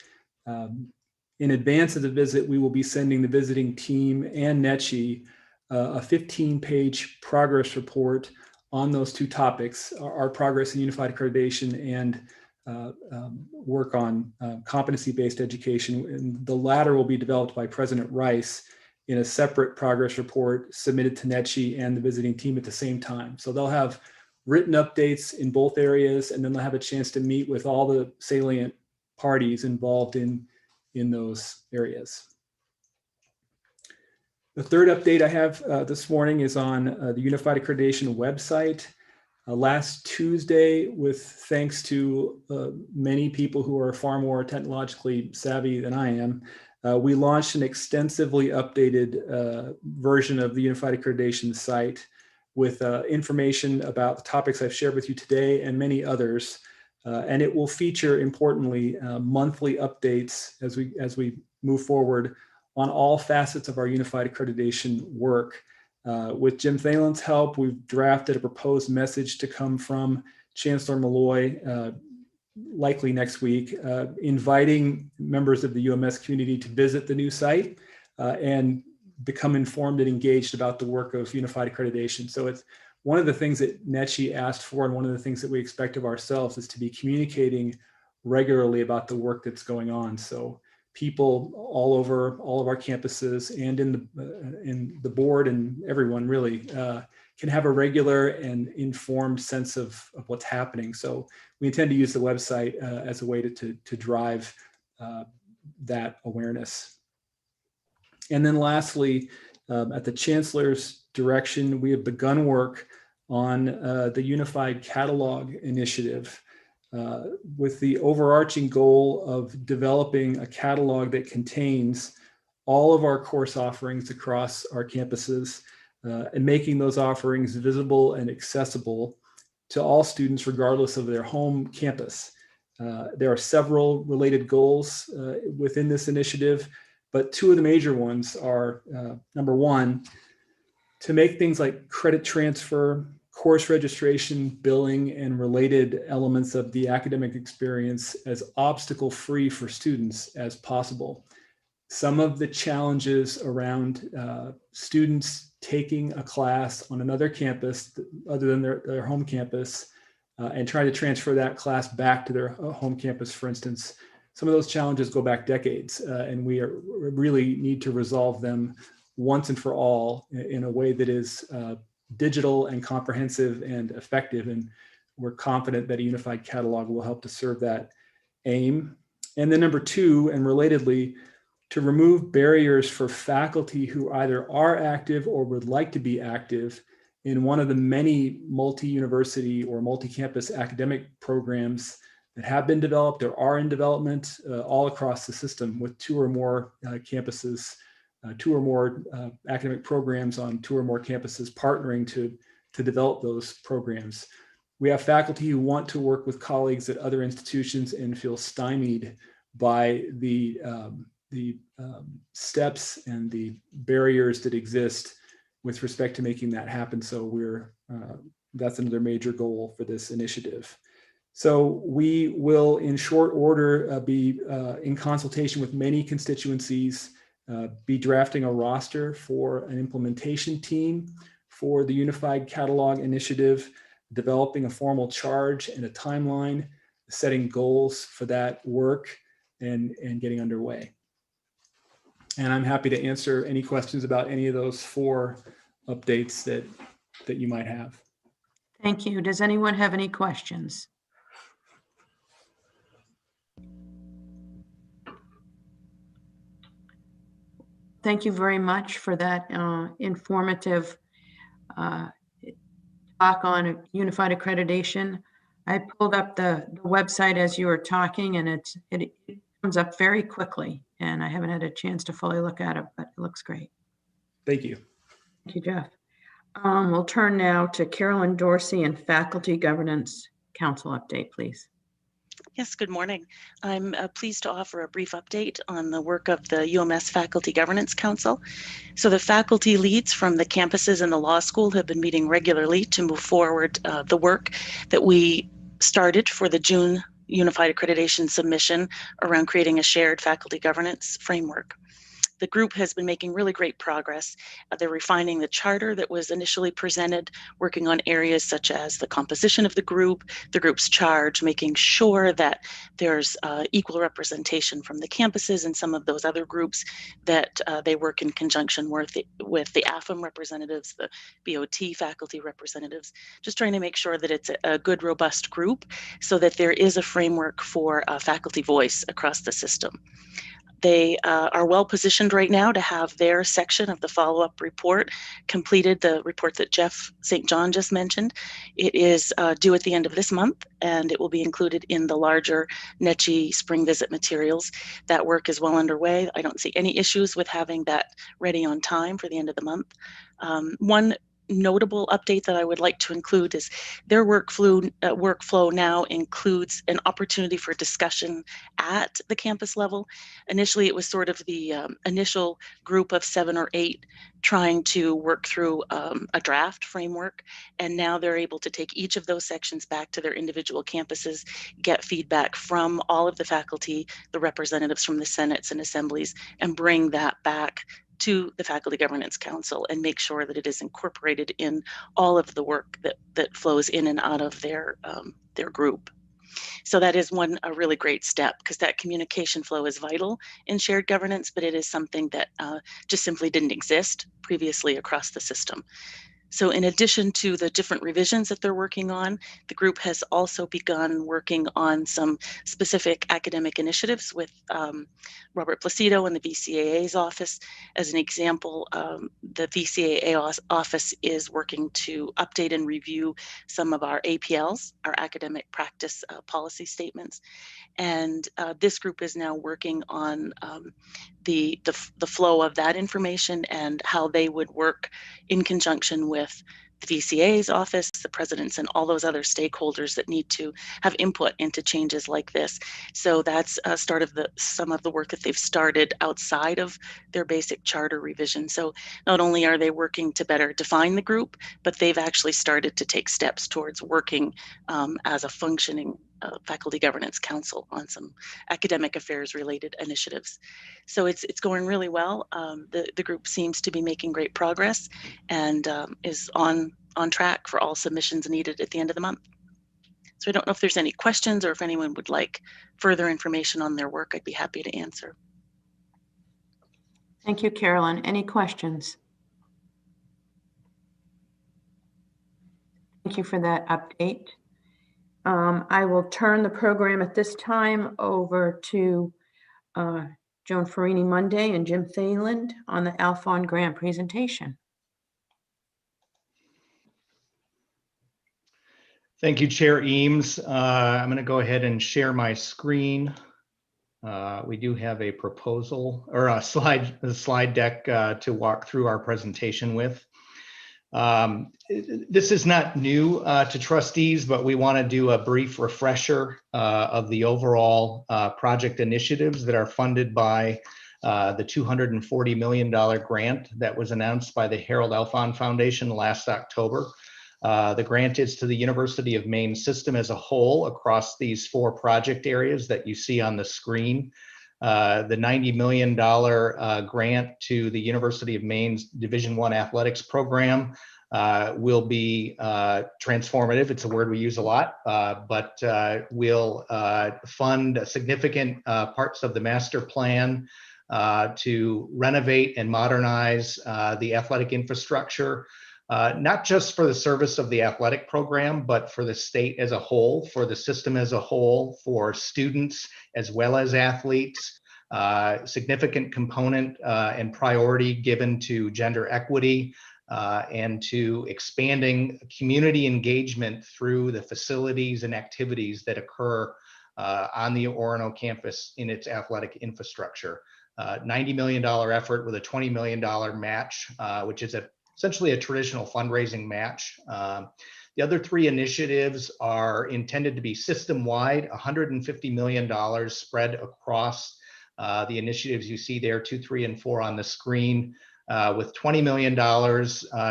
In advance of the visit, we will be sending the visiting team and NETCHI a 15-page progress report on those 2 topics, our progress in unified accreditation and work on competency-based education. And the latter will be developed by President Rice in a separate progress report submitted to NETCHI and the visiting team at the same time. So they'll have written updates in both areas, and then they'll have a chance to meet with all the salient parties involved in those areas. The third update I have this morning is on the Unified Accreditation website. Last Tuesday, with thanks to many people who are far more technologically savvy than I am, we launched an extensively updated version of the Unified Accreditation site with information about the topics I've shared with you today and many others. And it will feature, importantly, monthly updates as we move forward on all facets of our unified accreditation work. With Jim Thalen's help, we've drafted a proposed message to come from Chancellor Malloy, likely next week, inviting members of the UMS community to visit the new site and become informed and engaged about the work of unified accreditation. So it's one of the things that NETCHI asked for, and one of the things that we expect of ourselves is to be communicating regularly about the work that's going on. So people all over all of our campuses and in the board and everyone really can have a regular and informed sense of what's happening. So we intend to use the website as a way to drive that awareness. And then lastly, At the Chancellor's direction, we have begun work on the Unified Catalog Initiative with the overarching goal of developing a catalog that contains all of our course offerings across our campuses and making those offerings visible and accessible to all students regardless of their home campus. There are several related goals within this initiative, but two of the major ones are, number one, to make things like credit transfer, course registration, billing, and related elements of the academic experience as obstacle-free for students as possible. Some of the challenges around students taking a class on another campus other than their home campus and trying to transfer that class back to their home campus, for instance, some of those challenges go back decades, and we really need to resolve them once and for all in a way that is digital and comprehensive and effective. And we're confident that a unified catalog will help to serve that aim. And then number two, and relatedly, to remove barriers for faculty who either are active or would like to be active in one of the many multi-university or multi-campus academic programs that have been developed or are in development all across the system with two or more campuses, two or more academic programs on two or more campuses partnering to develop those programs. We have faculty who want to work with colleagues at other institutions and feel stymied by the steps and the barriers that exist with respect to making that happen. So that's another major goal for this initiative. So we will, in short order, be in consultation with many constituencies, be drafting a roster for an implementation team for the Unified Catalog Initiative, developing a formal charge and a timeline, setting goals for that work, and getting underway. And I'm happy to answer any questions about any of those 4 updates that you might have. Thank you. Does anyone have any questions? Thank you very much for that informative talk on unified accreditation. I pulled up the website as you were talking, and it comes up very quickly, and I haven't had a chance to fully look at it, but it looks great. Thank you. Thank you, Jeff. We'll turn now to Carolyn Dorsey and Faculty Governance Council update, please. Yes, good morning. I'm pleased to offer a brief update on the work of the UMS Faculty Governance Council. So the faculty leads from the campuses and the law school have been meeting regularly to move forward the work that we started for the June Unified Accreditation submission around creating a shared faculty governance framework. The group has been making really great progress. They're refining the charter that was initially presented, working on areas such as the composition of the group's charge, making sure that there's equal representation from the campuses and some of those other groups, that they work in conjunction with the AFM representatives, the BOT faculty representatives, just trying to make sure that it's a good, robust group so that there is a framework for faculty voice across the system. They are well positioned right now to have their section of the follow-up report completed, the report that Jeff St. John just mentioned. It is due at the end of this month, and it will be included in the larger NECHI spring visit materials. That work is well underway. I don't see any issues with having that ready on time for the end of the month. One notable update that I would like to include is their workflow now includes an opportunity for discussion at the campus level. Initially, it was sort of the initial group of 7 or 8 trying to work through a draft framework, and now they're able to take each of those sections back to their individual campuses, get feedback from all of the faculty, the representatives from the senates and assemblies, and bring that back to the Faculty Governance Council and make sure that it is incorporated in all of the work that flows in and out of their group. So that is a really great step, because that communication flow is vital in shared governance, but it is something that just simply didn't exist previously across the system. So in addition to the different revisions that they're working on, the group has also begun working on some specific academic initiatives with Robert Placido and the VCAA's office. As an example, the VCAA office is working to update and review some of our APLs, our academic practice policy statements. And this group is now working on the flow of that information and how they would work in conjunction with the VCA's office, the presidents, and all those other stakeholders that need to have input into changes like this. So that's some of the work that they've started outside of their basic charter revision. So not only are they working to better define the group, but they've actually started to take steps towards working as a functioning faculty governance council on some academic affairs related initiatives. So it's going really well. The group seems to be making great progress and is on track for all submissions needed at the end of the month. So I don't know if there's any questions or if anyone would like further information on their work, I'd be happy to answer. Thank you, Carolyn. Any questions? Thank you for that update. I will turn the program at this time over to Joan Farini Monday and Jim Thailand on the Alphon grant presentation. Thank you, Chair Eames. I'm going to go ahead and share my screen. We do have a proposal or a slide deck to walk through our presentation with. This is not new to trustees, but we want to do a brief refresher of the overall project initiatives that are funded by the $240 million grant that was announced by the Harold Alphon Foundation last October. The grant is to the University of Maine system as a whole across these 4 project areas that you see on the screen. The $90 million grant to the University of Maine's Division I athletics program will be transformative. It's a word we use a lot, but will fund significant parts of the master plan to renovate and modernize the athletic infrastructure, not just for the service of the athletic program, but for the state as a whole, for the system as a whole, for students as well as athletes. Significant component and priority given to gender equity and to expanding community engagement through the facilities and activities that occur on the Orono campus in its athletic infrastructure. $90 million effort with a $20 million match, which is essentially a traditional fundraising match. The other 3 initiatives are intended to be system-wide, $150 million spread across the initiatives you see there, 2, 3, and 4 on the screen, with $20 million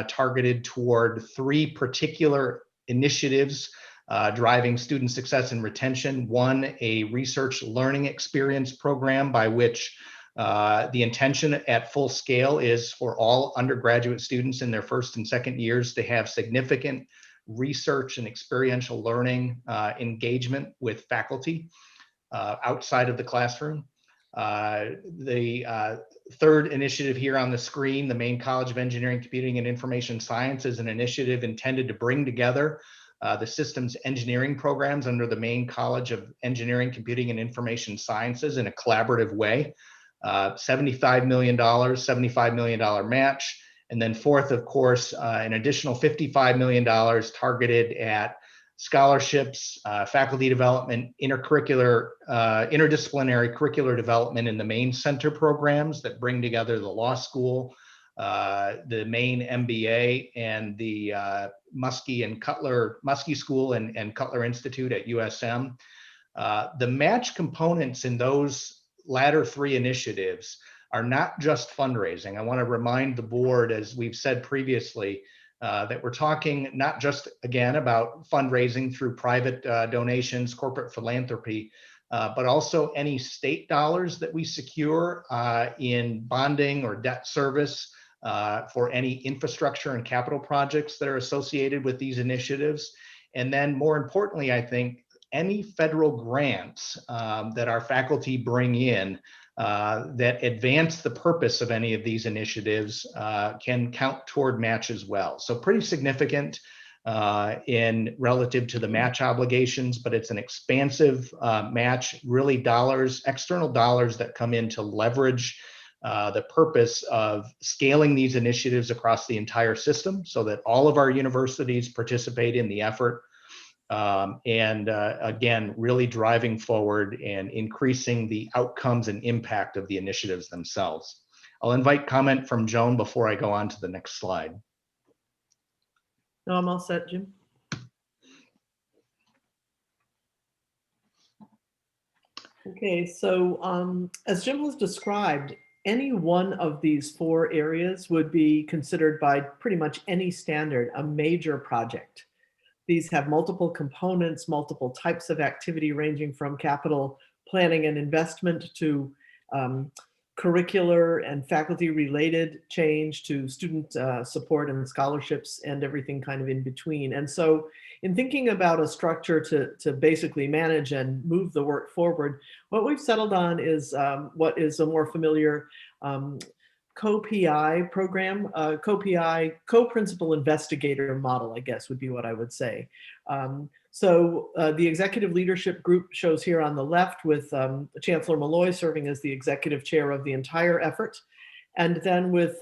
targeted toward 3 particular initiatives driving student success and retention. 1, a research learning experience program by which the intention at full scale is for all undergraduate students in their first and second years to have significant research and experiential learning engagement with faculty outside of the classroom. The 3rd initiative here on the screen, the Maine College of Engineering, Computing, and Information Science, is an initiative intended to bring together the system's engineering programs under the Maine College of Engineering, Computing, and Information Sciences in a collaborative way. $75 million match. And then 4th, of course, an additional $55 million targeted at scholarships, faculty development, interdisciplinary curricular development in the Maine Center programs that bring together the law school, the Maine MBA, and the Muskie School and Cutler Institute at USM. The match components in those latter 3 initiatives are not just fundraising. I want to remind the board, as we've said previously, that we're talking not just, again, about fundraising through private donations, corporate philanthropy, but also any state dollars that we secure in bonding or debt service for any infrastructure and capital projects that are associated with these initiatives. And then more importantly, I think, any federal grants that our faculty bring in that advance the purpose of any of these initiatives can count toward match as well. So pretty significant in relative to the match obligations, but it's an expansive match, really external dollars that come in to leverage the purpose of scaling these initiatives across the entire system so that all of our universities participate in the effort. Again, really driving forward and increasing the outcomes and impact of the initiatives themselves. I'll invite comment from Joan before I go on to the next slide. No, I'm all set, Jim. Okay, so as Jim has described, any one of these 4 areas would be considered by pretty much any standard a major project. These have multiple components, multiple types of activity ranging from capital planning and investment to curricular and faculty related change to student support and scholarships and everything kind of in between. And so in thinking about a structure to basically manage and move the work forward, what we've settled on is what is a more familiar co-PI program, co-PI, co-principal investigator model, I guess would be what I would say. So the executive leadership group shows here on the left with Chancellor Malloy serving as the executive chair of the entire effort. And then with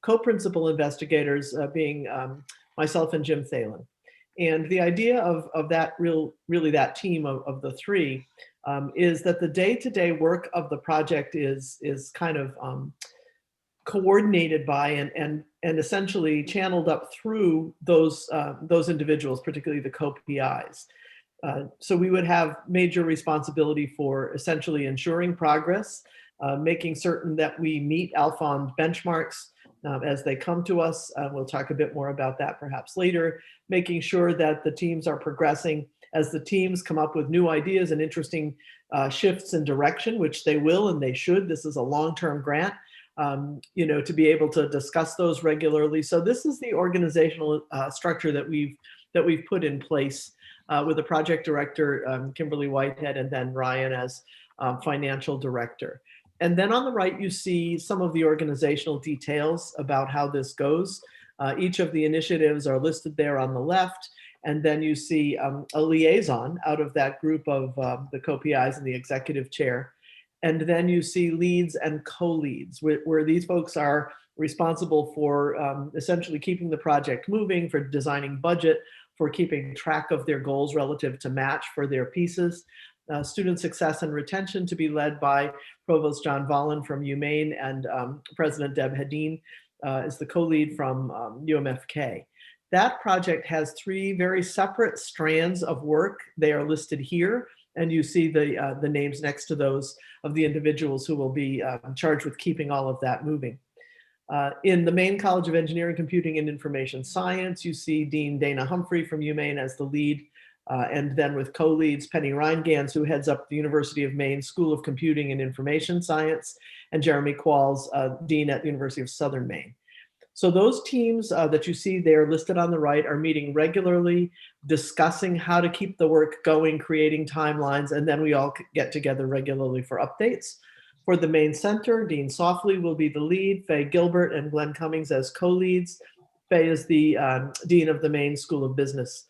co-principal investigators being myself and Jim Thalen. And the idea of that really that team of the 3 is that the day-to-day work of the project is kind of coordinated by and essentially channeled up through those individuals, particularly the co-PIs. So we would have major responsibility for essentially ensuring progress, making certain that we meet Alphon benchmarks as they come to us. We'll talk a bit more about that perhaps later, making sure that the teams are progressing as the teams come up with new ideas and interesting shifts in direction, which they will and they should. This is a long-term grant. To be able to discuss those regularly. So this is the organizational structure that we've put in place with the project director, Kimberly Whitehead, and then Ryan as financial director. And then on the right, you see some of the organizational details about how this goes. Each of the initiatives are listed there on the left. And then you see a liaison out of that group of the co-PIs and the executive chair. And then you see leads and co-leads, where these folks are responsible for essentially keeping the project moving, for designing budget, for keeping track of their goals relative to match for their pieces. Student success and retention to be led by Provost John Vollen from UMaine and President Deb Hedin is the co-lead from UMFK. That project has 3 very separate strands of work. They are listed here. And you see the names next to those of the individuals who will be charged with keeping all of that moving. In the Maine College of Engineering, Computing, and Information Science, you see Dean Dana Humphrey from UMaine as the lead, and then with co-leads Penny Reingans, who heads up the University of Maine School of Computing and Information Science, and Jeremy Qualls, Dean at the University of Southern Maine. So those teams that you see there listed on the right are meeting regularly, discussing how to keep the work going, creating timelines, and then we all get together regularly for updates. For the main center, Dean Softly will be the lead, Faye Gilbert and Glenn Cummings as co-leads. Faye is the Dean of the Maine School of Business.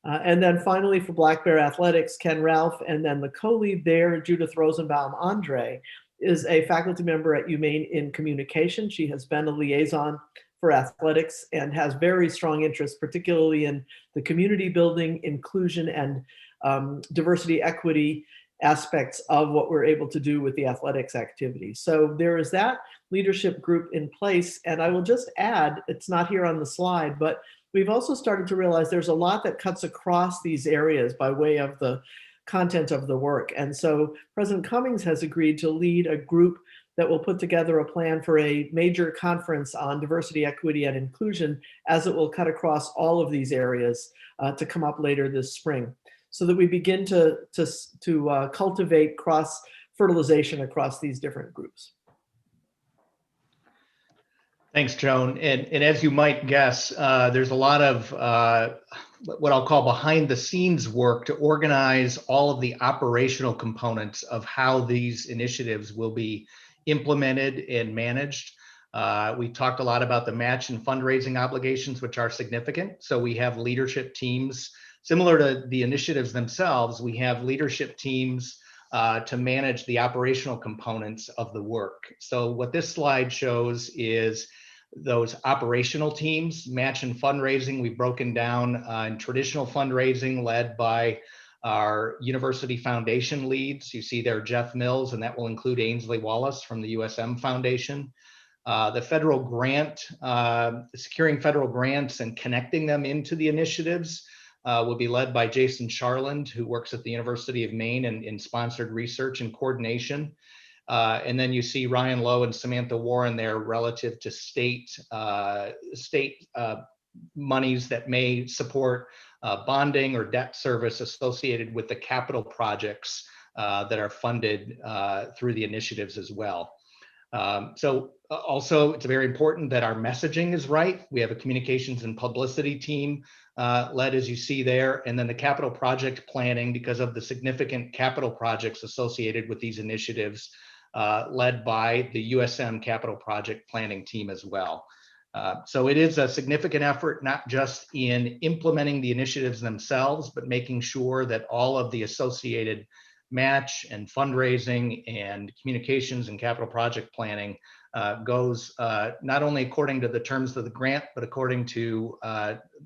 And then finally for Black Bear Athletics, Ken Ralph, and then the co-lead there, Judith Rosenbaum Andre, is a faculty member at UMaine in communication. She has been a liaison for athletics and has very strong interest, particularly in the community building, inclusion, and diversity, equity aspects of what we're able to do with the athletics activity. So there is that leadership group in place. And I will just add, it's not here on the slide, but we've also started to realize there's a lot that cuts across these areas by way of the content of the work. And so President Cummings has agreed to lead a group that will put together a plan for a major conference on diversity, equity, and inclusion, as it will cut across all of these areas to come up later this spring, so that we begin to cultivate cross-fertilization across these different groups. Thanks, Joan. And as you might guess, there's a lot of what I'll call behind the scenes work to organize all of the operational components of how these initiatives will be implemented and managed. We talked a lot about the match and fundraising obligations, which are significant. So we have leadership teams, similar to the initiatives themselves, we have leadership teams to manage the operational components of the work. So what this slide shows is those operational teams, match and fundraising. We've broken down in traditional fundraising led by our university foundation leads. You see there Jeff Mills, and that will include Ainsley Wallace from the USM Foundation. The federal grant, securing federal grants and connecting them into the initiatives will be led by Jason Charland, who works at the University of Maine in sponsored research and coordination. And then you see Ryan Lowe and Samantha Warren there relative to state monies that may support bonding or debt service associated with the capital projects that are funded through the initiatives as well. So also, it's very important that our messaging is right. We have a communications and publicity team led, as you see there, and then the capital project planning, because of the significant capital projects associated with these initiatives, led by the USM capital project planning team as well. So it is a significant effort, not just in implementing the initiatives themselves, but making sure that all of the associated match and fundraising and communications and capital project planning goes not only according to the terms of the grant, but according to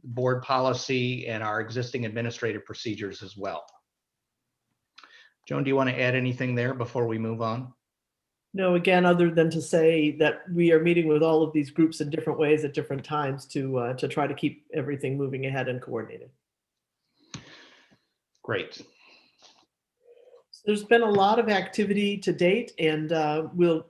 board policy and our existing administrative procedures as well. Joan, do you want to add anything there before we move on? No, again, other than to say that we are meeting with all of these groups in different ways at different times to try to keep everything moving ahead and coordinated. Great. There's been a lot of activity to date, and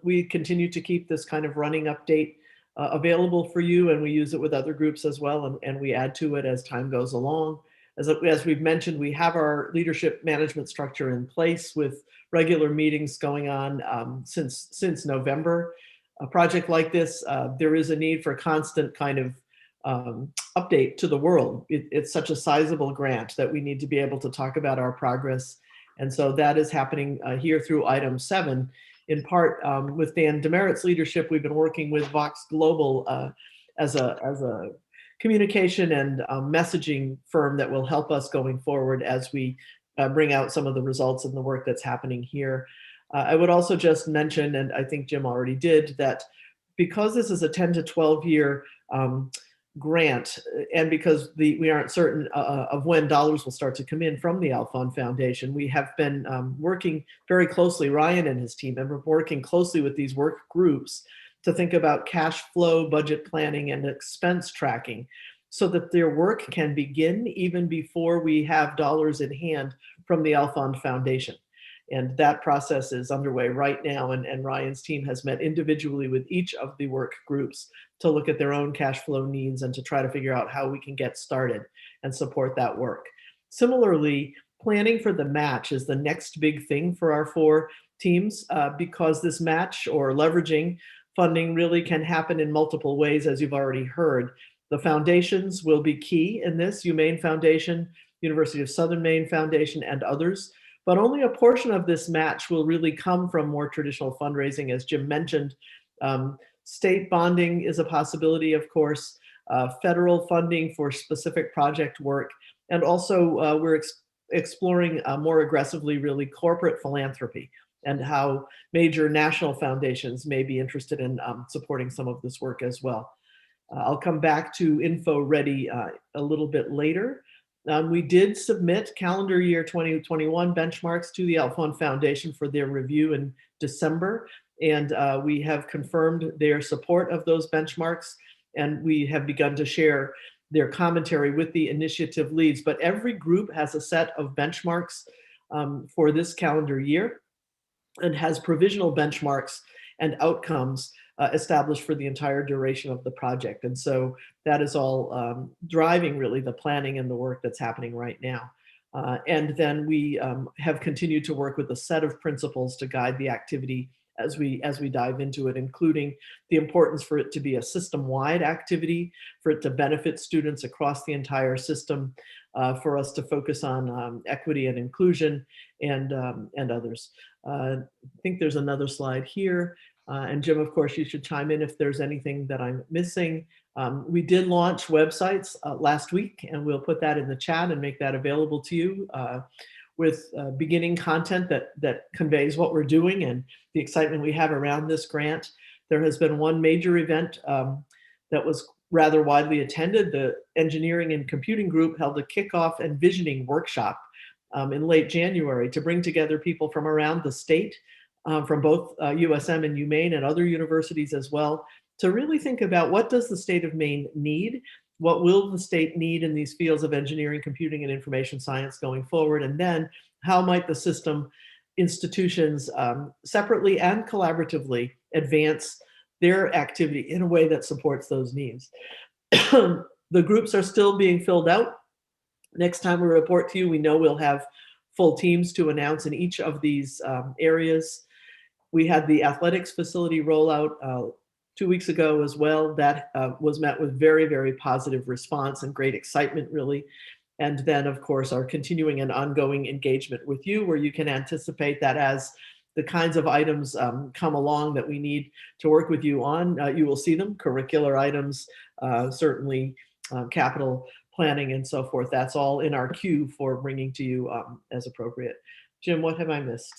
we continue to keep this kind of running update available for you, and we use it with other groups as well, and we add to it as time goes along. As we've mentioned, we have our leadership management structure in place with regular meetings going on since November. A project like this, there is a need for constant kind of update to the world. It's such a sizable grant that we need to be able to talk about our progress. And so that is happening here through item 7. In part, with Dan Demerit's leadership, we've been working with Vox Global as a communication and messaging firm that will help us going forward as we bring out some of the results and the work that's happening here. I would also just mention, and I think Jim already did, that because this is a 10 to 12 year grant, and because we aren't certain of when dollars will start to come in from the Alfond Foundation, we have been working very closely, Ryan and his team have been working closely with these work groups to think about cash flow, budget planning, and expense tracking so that their work can begin even before we have dollars in hand from the Alfond Foundation. And that process is underway right now, and Ryan's team has met individually with each of the work groups to look at their own cash flow needs and to try to figure out how we can get started and support that work. Similarly, planning for the match is the next big thing for our 4 teams because this match or leveraging funding really can happen in multiple ways, as you've already heard. The foundations will be key in this, UMaine Foundation, University of Southern Maine Foundation, and others. But only a portion of this match will really come from more traditional fundraising, as Jim mentioned. State bonding is a possibility, of course, federal funding for specific project work, and also we're exploring more aggressively really corporate philanthropy and how major national foundations may be interested in supporting some of this work as well. I'll come back to info ready a little bit later. We did submit calendar year 2021 benchmarks to the Alfond Foundation for their review in December, and we have confirmed their support of those benchmarks, and we have begun to share their commentary with the initiative leads. But every group has a set of benchmarks for this calendar year and has provisional benchmarks and outcomes established for the entire duration of the project. And so that is all driving really the planning and the work that's happening right now. And then we have continued to work with a set of principles to guide the activity as we dive into it, including the importance for it to be a system-wide activity, for it to benefit students across the entire system, for us to focus on equity and inclusion and others. I think there's another slide here. And Jim, of course, you should chime in if there's anything that I'm missing. We did launch websites last week, and we'll put that in the chat and make that available to you with beginning content that conveys what we're doing and the excitement we have around this grant. There has been one major event that was rather widely attended. The Engineering and Computing Group held a kickoff and visioning workshop in late January to bring together people from around the state, from both USM and UMaine and other universities as well, to really think about what does the state of Maine need, what will the state need in these fields of engineering, computing, and information science going forward, and then how might the system institutions separately and collaboratively advance their activity in a way that supports those needs. The groups are still being filled out. Next time we report to you, we know we'll have full teams to announce in each of these areas. We had the athletics facility rollout 2 weeks ago as well. That was met with very, very positive response and great excitement, really. And then, of course, our continuing and ongoing engagement with you, where you can anticipate that as the kinds of items come along that we need to work with you on, you will see them, curricular items, certainly capital planning and so forth. That's all in our queue for bringing to you as appropriate. Jim, what have I missed?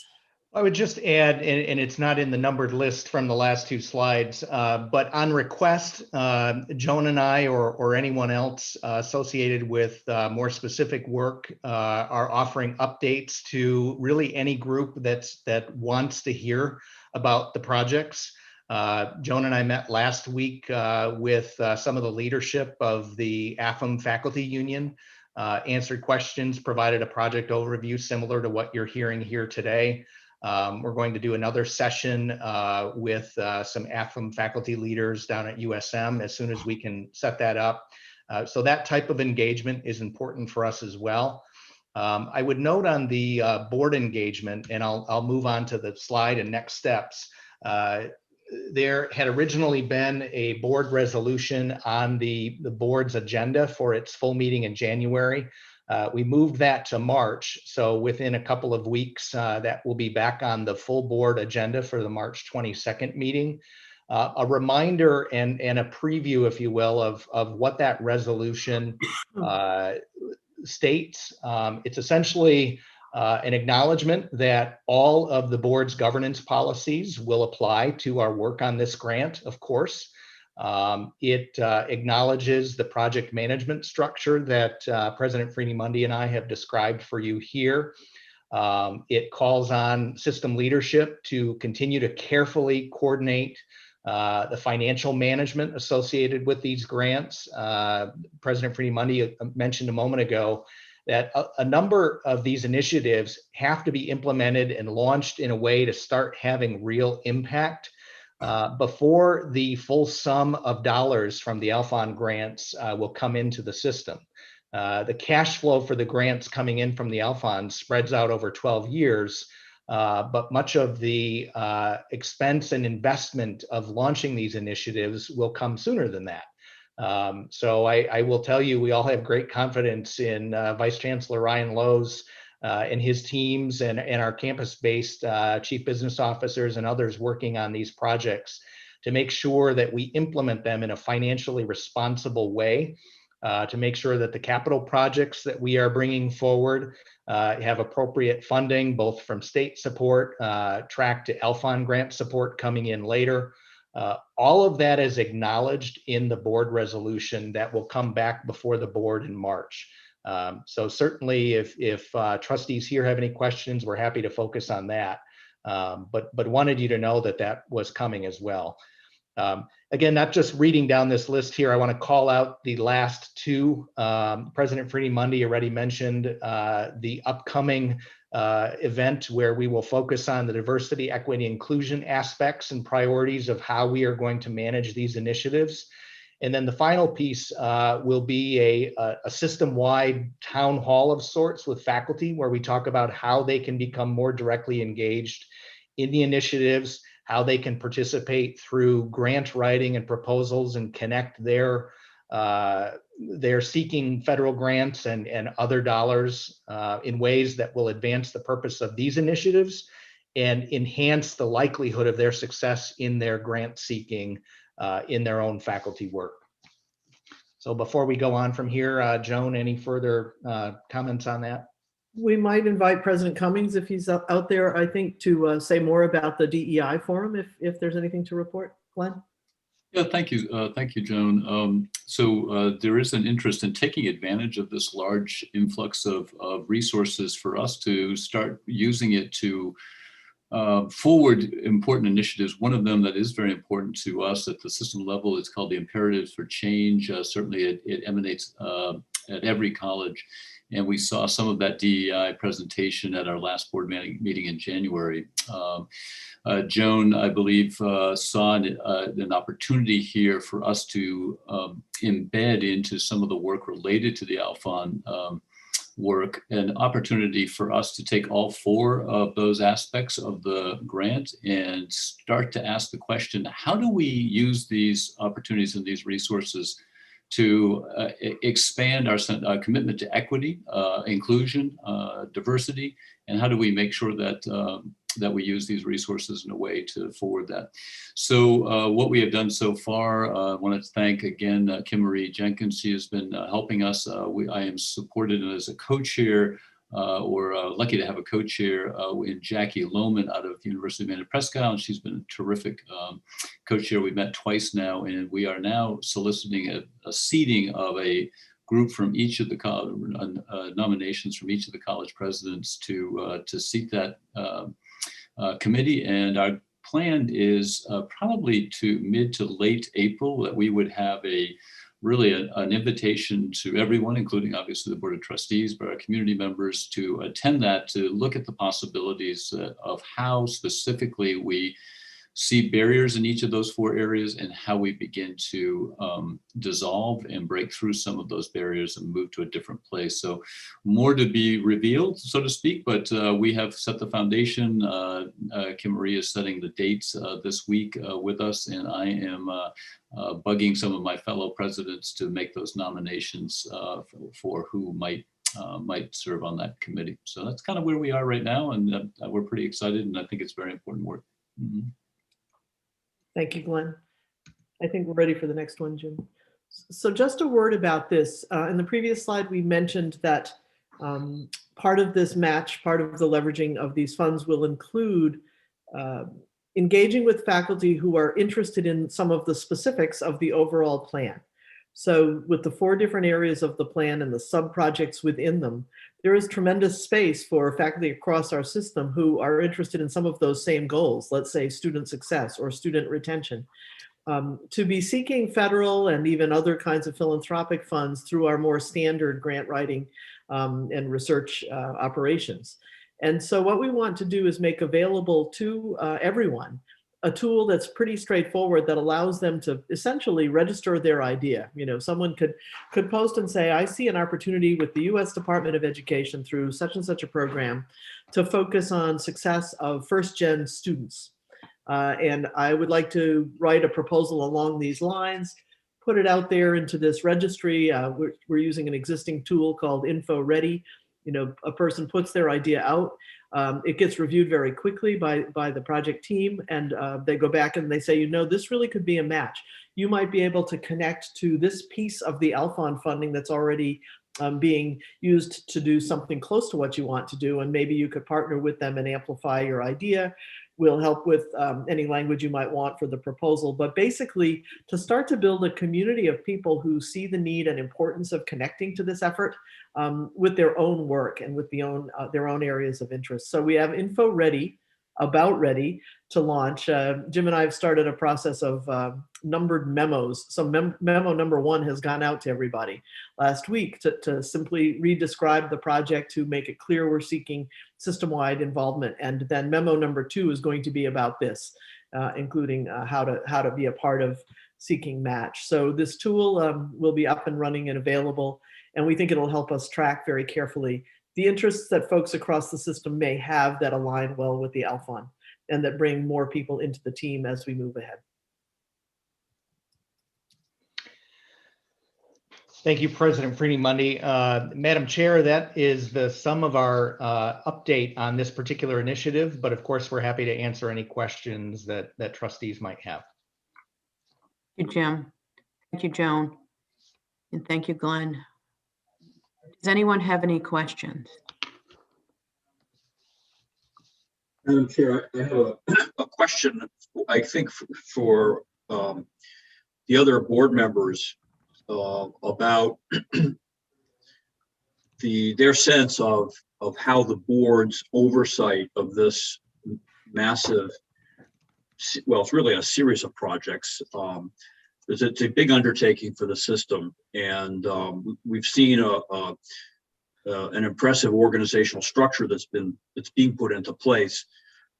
I would just add, and it's not in the numbered list from the last two slides, but on request, Joan and I or anyone else associated with more specific work are offering updates to really any group that wants to hear about the projects. Joan and I met last week with some of the leadership of the AFM Faculty Union, answered questions, provided a project overview similar to what you're hearing here today. We're going to do another session with some AFM faculty leaders down at USM as soon as we can set that up. So that type of engagement is important for us as well. I would note on the board engagement, and I'll move on to the slide and next steps. There had originally been a board resolution on the board's agenda for its full meeting in January. We moved that to March, so within a couple of weeks, that will be back on the full board agenda for the March 22nd meeting. A reminder and a preview, if you will, of what that resolution states. It's essentially an acknowledgement that all of the board's governance policies will apply to our work on this grant, of course. It acknowledges the project management structure that President Freeney-Mundy and I have described for you here. It calls on system leadership to continue to carefully coordinate the financial management associated with these grants. President Freeney-Mundy mentioned a moment ago that a number of these initiatives have to be implemented and launched in a way to start having real impact before the full sum of dollars from the Alphon grants will come into the system. The cash flow for the grants coming in from the Alphon spreads out over 12 years, but much of the expense and investment of launching these initiatives will come sooner than that. So I will tell you, we all have great confidence in Vice Chancellor Ryan Lowe's and his teams and our campus-based chief business officers and others working on these projects to make sure that we implement them in a financially responsible way, to make sure that the capital projects that we are bringing forward have appropriate funding, both from state support, track to Alphon grant support coming in later. All of that is acknowledged in the board resolution that will come back before the board in March. So certainly if trustees here have any questions, we're happy to focus on that. But wanted you to know that that was coming as well. Again, not just reading down this list here, I want to call out the last two. President Freeney-Mundy already mentioned the upcoming event where we will focus on the diversity, equity, inclusion aspects and priorities of how we are going to manage these initiatives. And then the final piece will be a system-wide town hall of sorts with faculty, where we talk about how they can become more directly engaged in the initiatives, how they can participate through grant writing and proposals and connect their seeking federal grants and other dollars in ways that will advance the purpose of these initiatives and enhance the likelihood of their success in their grant seeking in their own faculty work. So before we go on from here, Joan, any further comments on that? We might invite President Cummings, if he's out there, I think, to say more about the DEI forum, if there's anything to report. Glenn? Yeah, thank you. Thank you, Joan. So there is an interest in taking advantage of this large influx of resources for us to start using it to forward important initiatives. One of them that is very important to us at the system level is called the Imperatives for Change. Certainly it emanates at every college. And we saw some of that DEI presentation at our last board meeting in January. Joan, I believe, saw an opportunity here for us to embed into some of the work related to the Alphon work, an opportunity for us to take all 4 of those aspects of the grant and start to ask the question, how do we use these opportunities and these resources to expand our commitment to equity, inclusion, diversity, and how do we make sure that that we use these resources in a way to forward that. So what we have done so far, I want to thank again Kim Marie Jenkins. She has been helping us. I am supported as a co-chair or lucky to have a co-chair in Jackie Lohman out of the University of Maine Prescott, and she's been a terrific co-chair. We've met twice now, and we are now soliciting a seating of a group from each of the college, nominations from each of the college presidents to seat that committee. And our plan is probably to mid to late April that we would have an invitation to everyone, including obviously the Board of Trustees, but our community members, to attend that, to look at the possibilities of how specifically we see barriers in each of those 4 areas and how we begin to dissolve and break through some of those barriers and move to a different place. So more to be revealed, so to speak, but we have set the foundation. Kim Marie is setting the dates this week with us, and I am bugging some of my fellow presidents to make those nominations for who might serve on that committee. So that's kind of where we are right now, and we're pretty excited, and I think it's very important work. Mm-hmm. Thank you, Glenn. I think we're ready for the next one, Jim. So just a word about this. In the previous slide, we mentioned that part of this match, part of the leveraging of these funds will include engaging with faculty who are interested in some of the specifics of the overall plan. So with the 4 different areas of the plan and the sub-projects within them, there is tremendous space for faculty across our system who are interested in some of those same goals, let's say student success or student retention, to be seeking federal and even other kinds of philanthropic funds through our more standard grant writing and research operations. And so what we want to do is make available to everyone a tool that's pretty straightforward that allows them to essentially register their idea. You know, someone could post and say, I see an opportunity with the US Department of Education through such and such a program to focus on success of first-gen students. And I would like to write a proposal along these lines, put it out there into this registry. We're using an existing tool called Info Ready. You know, a person puts their idea out. It gets reviewed very quickly by the project team, and they go back and they say, you know, this really could be a match. You might be able to connect to this piece of the Alphon funding that's already being used to do something close to what you want to do, and maybe you could partner with them and amplify your idea. We'll help with any language you might want for the proposal, but basically to start to build a community of people who see the need and importance of connecting to this effort with their own work and with their own areas of interest. So we have Info Ready, about ready to launch. Jim and I have started a process of numbered memos. So memo number 1 has gone out to everybody last week to simply re-describe the project, to make it clear we're seeking system-wide involvement. And then memo number 2 is going to be about this, including how to be a part of seeking match. So this tool will be up and running and available, and we think it'll help us track very carefully the interests that folks across the system may have that align well with the Alphon and that bring more people into the team as we move ahead. Thank you, President Freeney Mundy. Madam Chair, that is the sum of our update on this particular initiative, but of course, we're happy to answer any questions that trustees might have. Thank you, Jim. Thank you, Joan. And thank you, Glenn. Does anyone have any questions? Madam Chair, I have a question, I think, for the other board members about their sense of how the board's oversight of this massive, well, it's really a series of projects. It's a big undertaking for the system, and we've seen an impressive organizational structure that's being put into place.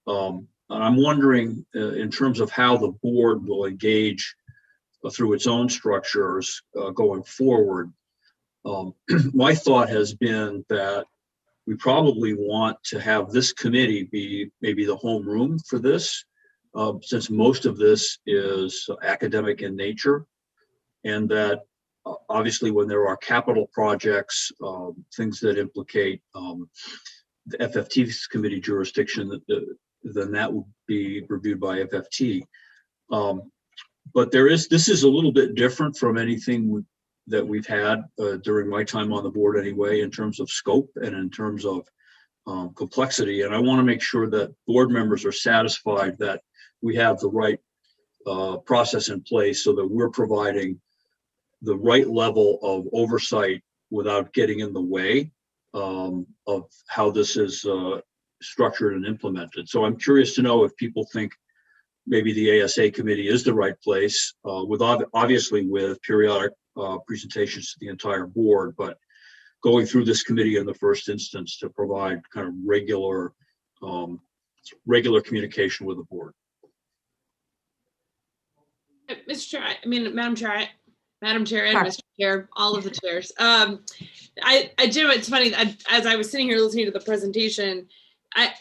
And I'm wondering, in terms of how the board will engage through its own structures going forward. My thought has been that we probably want to have this committee be maybe the homeroom for this, since most of this is academic in nature, and that obviously when there are capital projects, things that implicate the FFT's committee jurisdiction, then that would be reviewed by FFT. But this is a little bit different from anything that we've had during my time on the board anyway, in terms of scope and in terms of complexity. And I want to make sure that board members are satisfied that we have the right process in place so that we're providing the right level of oversight without getting in the way of how this is structured and implemented. So I'm curious to know if people think maybe the ASA committee is the right place, obviously with periodic presentations to the entire board, but going through this committee in the first instance to provide kind of regular communication with the board. Mr. Chair, Madam Chair, and Sure. Mr. Chair, all of the chairs. Jim, it's funny, as I was sitting here listening to the presentation,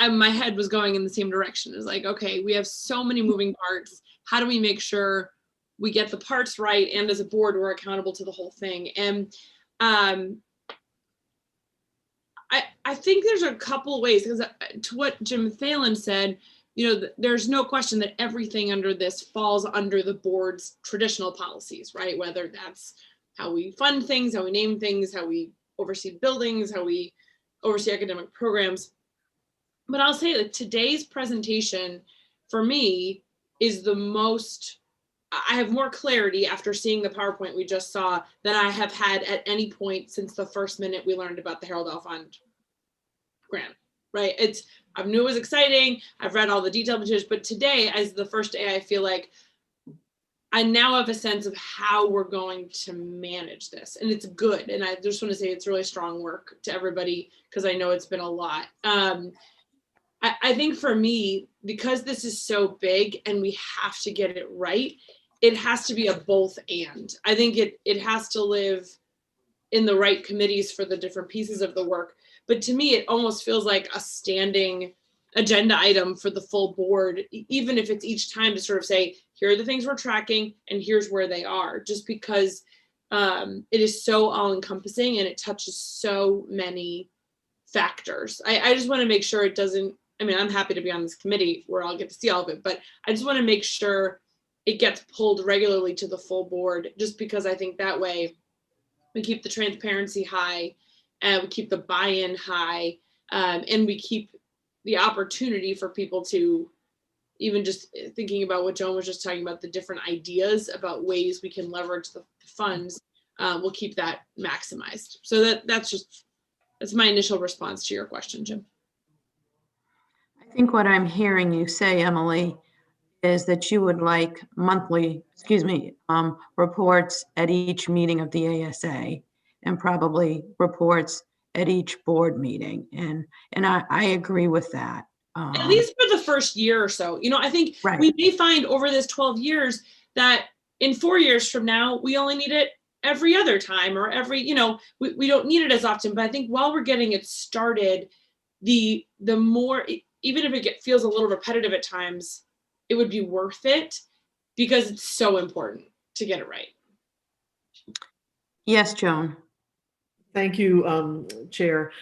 my head was going in the same direction. It's like, okay, we have so many moving parts. How do we make sure we get the parts right? And as a board, we're accountable to the whole thing. And I think there's a couple of ways, because to what Jim Thalen said, there's no question that everything under this falls under the board's traditional policies, right? Whether that's how we fund things, how we name things, how we oversee buildings, how we oversee academic programs. But I'll say that today's presentation for me is the most, I have more clarity after seeing the PowerPoint we just saw than I have had at any point since the first minute we learned about the Harold L. Fund grant, right? I knew it was exciting. I've read all the detailed materials, but today, as the first day, I feel like I now have a sense of how we're going to manage this, and it's good. And I just want to say it's really strong work to everybody, because I know it's been a lot. I think for me, because this is so big and we have to get it right, it has to be a both and. I think it has to live in the right committees for the different pieces of the work. But to me, it almost feels like a standing agenda item for the full board, even if it's each time to sort of say, here are the things we're tracking and here's where they are, just because it is so all encompassing and it touches so many factors. I just want to make sure it doesn't, I'm happy to be on this committee where I'll get to see all of it, but I just want to make sure it gets pulled regularly to the full board, just because I think that way we keep the transparency high, and we keep the buy-in high, and we keep the opportunity for people to, even just thinking about what Joan was just talking about, the different ideas about ways we can leverage the funds, we'll keep that maximized. So that's my initial response to your question, Jim. I think what I'm hearing you say, Emily, is that you would like monthly, reports at each meeting of the ASA, and probably reports at each board meeting. And I agree with that. At least for the first year or so. I think right. We may find over this 12 years that in 4 years from now, we only need it every other time, or every, we don't need it as often. But I think while we're getting it started, the more even if it feels a little repetitive at times, it would be worth it because it's so important to get it right. Yes, Joan. Thank you, Chair.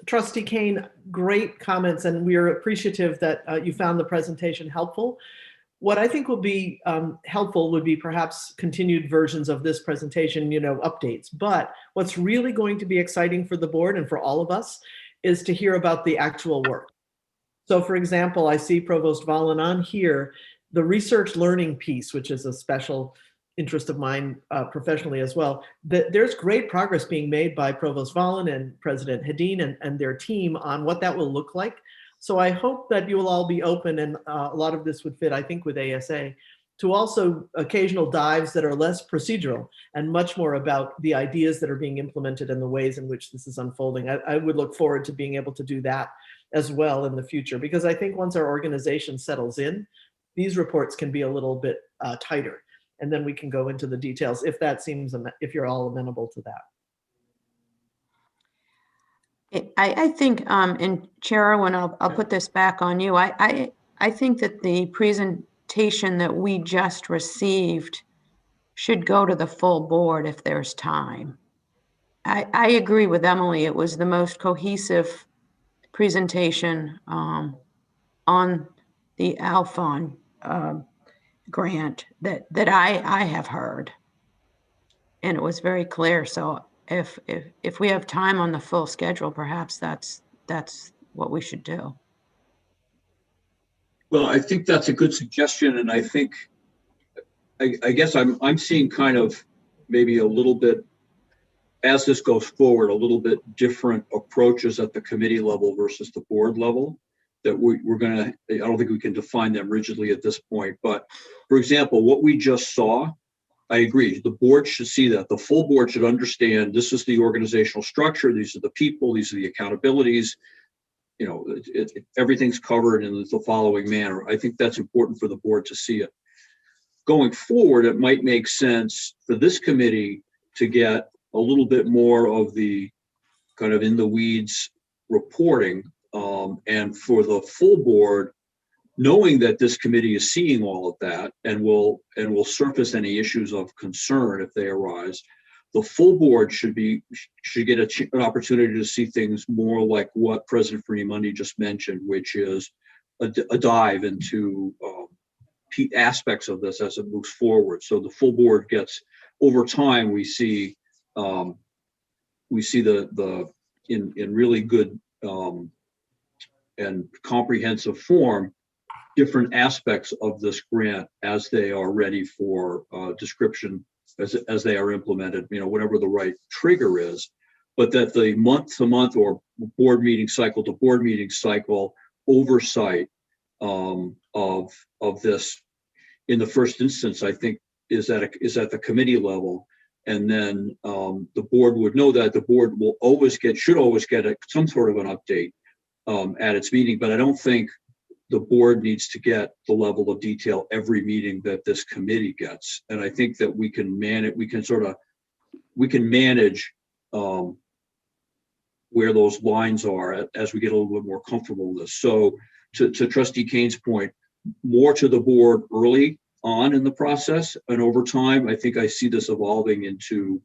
Trustee Kane, great comments, and we are appreciative that you found the presentation helpful. What I think will be helpful would be perhaps continued versions of this presentation, updates. But what's really going to be exciting for the board and for all of us is to hear about the actual work. So for example, I see Provost Vollen on here, the research learning piece, which is a special interest of mine professionally as well. There's great progress being made by Provost Vollen and President Hedin and their team on what that will look like. So I hope that you will all be open, and a lot of this would fit, I think, with ASA, to also occasional dives that are less procedural and much more about the ideas that are being implemented and the ways in which this is unfolding. I would look forward to being able to do that as well in the future, because I think once our organization settles in, these reports can be a little bit tighter, and then we can go into the details if if you're all amenable to that. I think, and Chair Irwin, I'll put this back on you. I think that the presentation that we just received should go to the full board if there's time. I agree with Emily. It was the most cohesive presentation on the Alphon grant that I have heard, and it was very clear. So if we have time on the full schedule, perhaps that's what we should do. Well, I think that's a good suggestion, and I think, I guess I'm seeing kind of maybe a little bit, as this goes forward, a little bit different approaches at the committee level versus the board level that we're gonna, I don't think we can define them rigidly at this point, but for example, what we just saw, I agree, the board should see that. The full board should understand this is the organizational structure, these are the people, these are the accountabilities, everything's covered in the following manner. I think that's important for the board to see it. Going forward, it might make sense for this committee to get a little bit more of the kind of in the weeds reporting, and for the full board, knowing that this committee is seeing all of that and will surface any issues of concern if they arise, the full board should get an opportunity to see things more like what President Fernie-Mundy just mentioned, which is a dive into aspects of this as it moves forward. So the full board gets, over time, we see the in really good and comprehensive form different aspects of this grant as they are ready for description, as they are implemented, whatever the right trigger is, but that the month-to-month or board meeting cycle to board meeting cycle oversight of this, in the first instance, I think is at the committee level, and then the board would know that the board should always get some sort of an update at its meeting, but I don't think the board needs to get the level of detail every meeting that this committee gets. And I think that we can manage where those lines are as we get a little bit more comfortable with this. So to Trustee Kane's point, more to the board early on in the process, and over time, I think I see this evolving into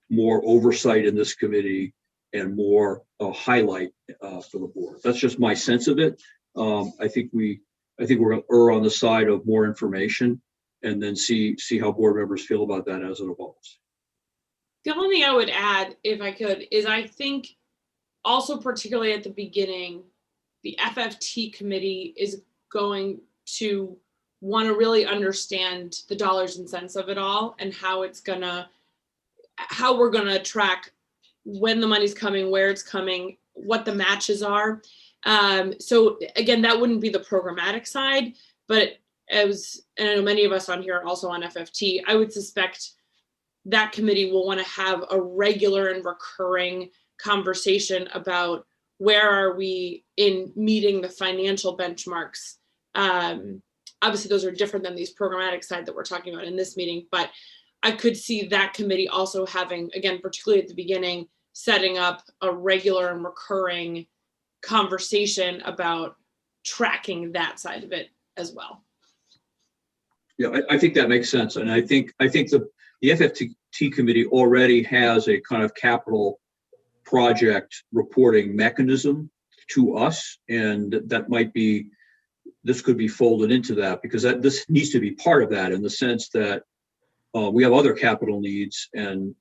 more oversight in this committee and more highlight for the board. That's just my sense of it. I think we're going to err on the side of more information, and then see how board members feel about that as it evolves. The only thing I would add, if I could, is I think also particularly at the beginning, the FFT committee is going to want to really understand the dollars and cents of it all, and how we're gonna track when the money's coming, where it's coming, what the matches are. So again, that wouldn't be the programmatic side, but and I know many of us on here are also on FFT, I would suspect that committee will want to have a regular and recurring conversation about where are we in meeting the financial benchmarks. Obviously, those are different than these programmatic side that we're talking about in this meeting, but I could see that committee also having, again, particularly at the beginning, setting up a regular and recurring conversation about tracking that side of it as well. Yeah, I think that makes sense. And I think the FFT committee already has a kind of capital project reporting mechanism to us. And that might be, this could be folded into that, because this needs to be part of that, in the sense that we have other capital needs, and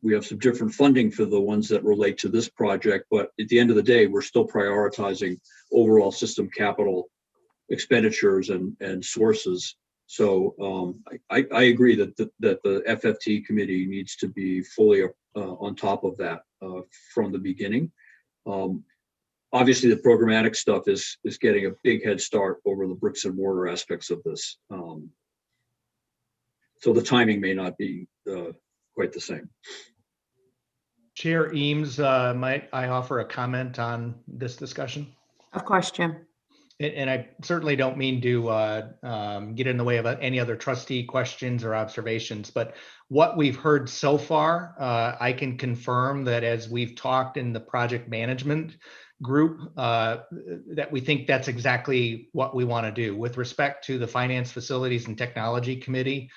we have some different funding for the ones that relate to this project. But at the end of the day, we're still prioritizing overall system capital expenditures and sources. So I agree that the FFT committee needs to be fully on top of that from the beginning. Obviously, the programmatic stuff is getting a big head start over the bricks and mortar aspects of this. So the timing may not be quite the same. Chair Eames, might I offer a comment on this discussion? Of course, Jim. And I certainly don't mean to get in the way of any other trustee questions or observations, but what we've heard so far, I can confirm that as we've talked in the project management group, that we think that's exactly what we want to do. With respect to the Finance, Facilities, and Technology Committee,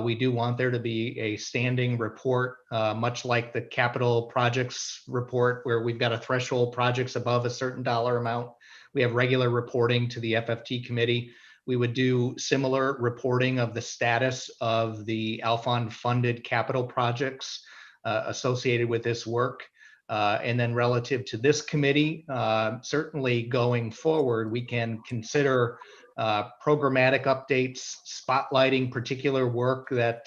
we do want there to be a standing report, much like the capital projects report, where we've got a threshold projects above a certain dollar amount. We have regular reporting to the FFT committee. We would do similar reporting of the status of the Alfond funded capital projects associated with this work. And then relative to this committee, certainly going forward, we can consider programmatic updates, spotlighting particular work that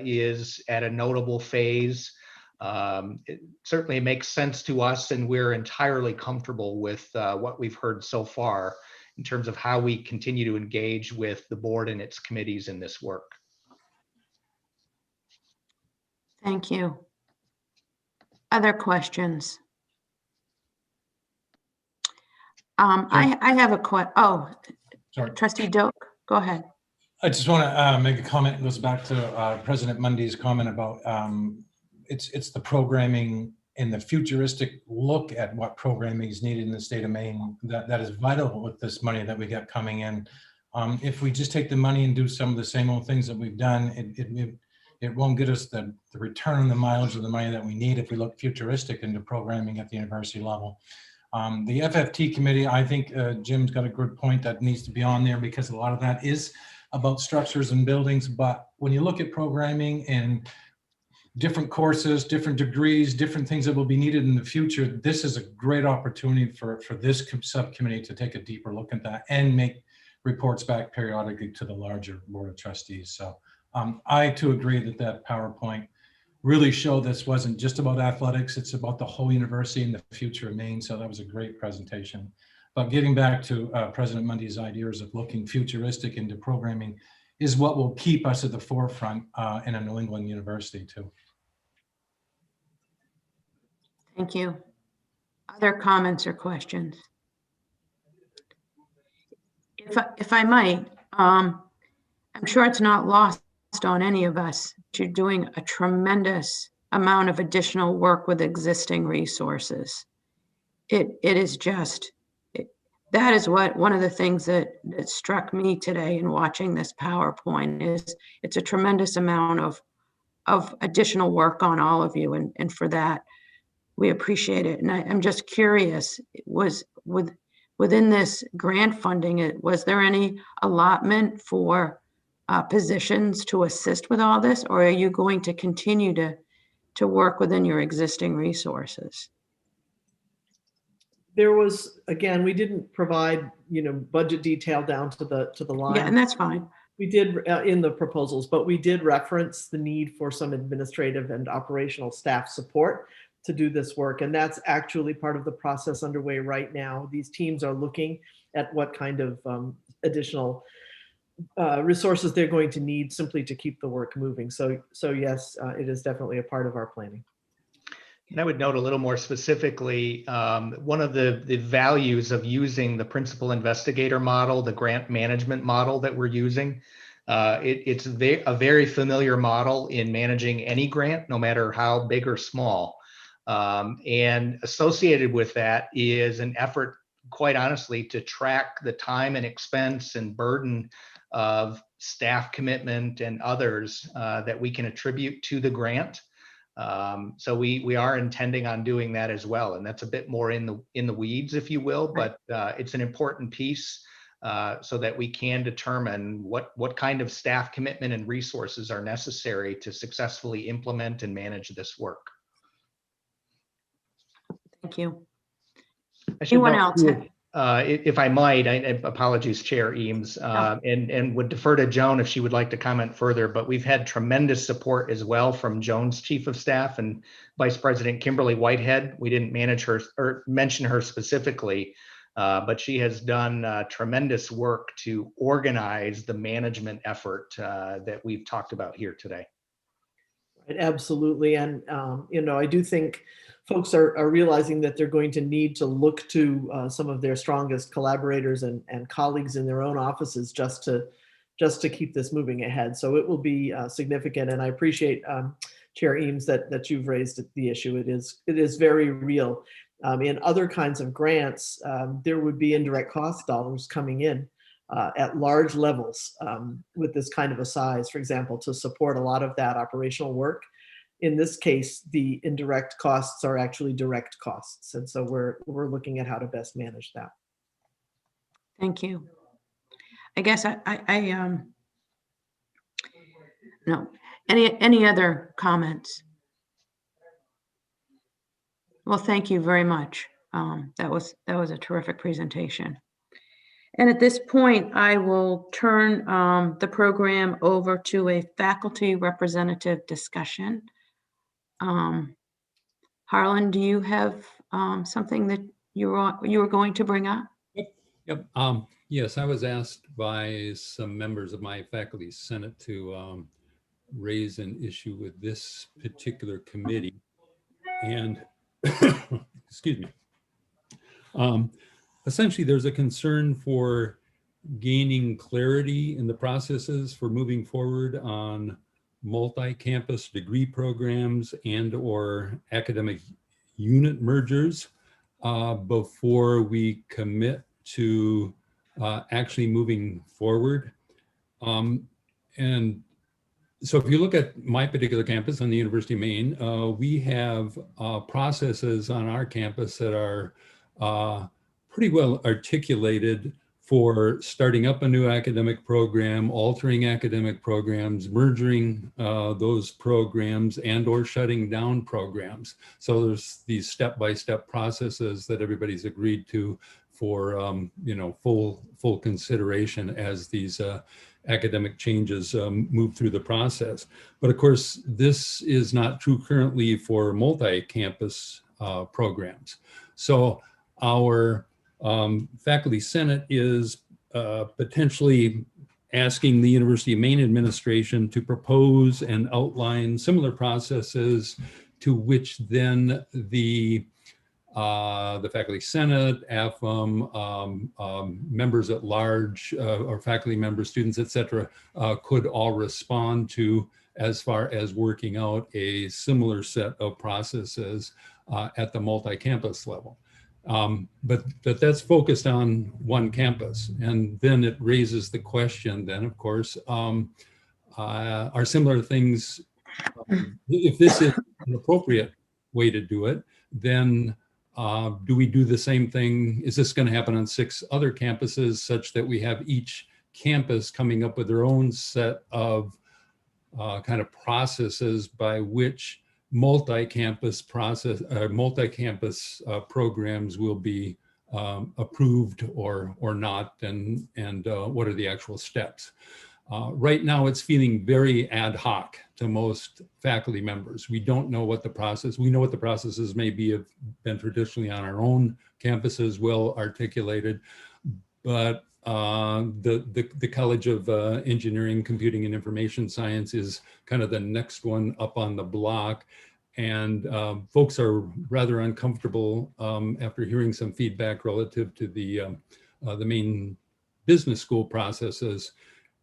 is at a notable phase. It certainly makes sense to us, and we're entirely comfortable with what we've heard so far in terms of how we continue to engage with the board and its committees in this work. Thank you. Other questions? I have a question. Oh, sorry. Trustee Doak, go ahead. I just want to make a comment. It goes back to President Mundy's comment about it's the programming and the futuristic look at what programming is needed in the state of Maine that is vital with this money that we got coming in. If we just take the money and do some of the same old things that we've done, it won't get us the return on the mileage of the money that we need if we look futuristic into programming at the university level. The FFT committee, I think Jim's got a good point that needs to be on there, because a lot of that is about structures and buildings. But when you look at programming and different courses, different degrees, different things that will be needed in the future, this is a great opportunity for this subcommittee to take a deeper look at that and make reports back periodically to the larger board of trustees. So I too agree that PowerPoint really showed this wasn't just about athletics, it's about the whole university and the future of Maine. So that was a great presentation. But getting back to President Mundy's ideas of looking futuristic into programming is what will keep us at the forefront in a New England university too. Thank you. Other comments or questions? If I might, I'm sure it's not lost on any of us. You're doing a tremendous amount of additional work with existing resources. It is just, that is what one of the things that struck me today in watching this PowerPoint is it's a tremendous amount of additional work on all of you. And for that, we appreciate it. And I'm just curious, within this grant funding, was there any allotment for positions to assist with all this, or are you going to continue to work within your existing resources? There was, again, we didn't provide, budget detail down to the line. Yeah, and that's fine. We did in the proposals, but we did reference the need for some administrative and operational staff support to do this work. And that's actually part of the process underway right now. These teams are looking at what kind of additional resources they're going to need simply to keep the work moving. So yes, it is definitely a part of our planning. And I would note a little more specifically, one of the values of using the principal investigator model, the grant management model that we're using, it's a very familiar model in managing any grant, no matter how big or small. And associated with that is an effort, quite honestly, to track the time and expense and burden of staff commitment and others that we can attribute to the grant. So we are intending on doing that as well, and that's a bit more in the weeds, if you will, but it's an important piece so that we can determine what kind of staff commitment and resources are necessary to successfully implement and manage this work. Thank you. Anyone else? If I might, apologies, Chair Eames, and would defer to Joan if she would like to comment further, but we've had tremendous support as well from Joan's Chief of Staff and Vice President Kimberly Whitehead. We didn't manage her or mention her specifically, but she has done tremendous work to organize the management effort that we've talked about here today. Right, absolutely. And, I do think folks are realizing that they're going to need to look to some of their strongest collaborators and colleagues in their own offices just to keep this moving ahead. So it will be significant. And I appreciate, Chair Eames, that you've raised the issue. It is very real. In other kinds of grants, there would be indirect cost dollars coming in at large levels with this kind of a size, for example, to support a lot of that operational work. In this case, the indirect costs are actually direct costs. And so we're looking at how to best manage that. Thank you. I guess no, any other comments? Well, thank you very much. That was a terrific presentation. And at this point, I will turn the program over to a faculty representative discussion. Harlan, do you have something that you were going to bring up? Yep. Yes, I was asked by some members of my faculty senate to raise an issue with this particular committee, and excuse me. Essentially, there's a concern for gaining clarity in the processes for moving forward on multi-campus degree programs and/or academic unit mergers before we commit to actually moving forward. And so if you look at my particular campus on the University of Maine, we have processes on our campus that are pretty well articulated for starting up a new academic program, altering academic programs, merging those programs, and/or shutting down programs. So there's these step-by-step processes that everybody's agreed to for full consideration as these academic changes move through the process. But of course, this is not true currently for multi-campus programs. So our faculty senate is potentially asking the University of Maine administration to propose and outline similar processes to which then the faculty senate, AFM, members at large, or faculty members, students, et cetera, could all respond to as far as working out a similar set of processes at the multi-campus level. But that's focused on one campus. And then it raises the question then, of course, are similar things, if this is an appropriate way to do it, then do we do the same thing? Is this going to happen on 6 other campuses such that we have each campus coming up with their own set of kind of processes by which multi-campus programs will be approved or not, and what are the actual steps? Right now, it's feeling very ad hoc to most faculty members. We don't know what the process, we know what the processes may be, have been traditionally on our own campuses, well articulated, but the College of Engineering, Computing and Information Science is kind of the next one up on the block. And folks are rather uncomfortable after hearing some feedback relative to the main business school processes.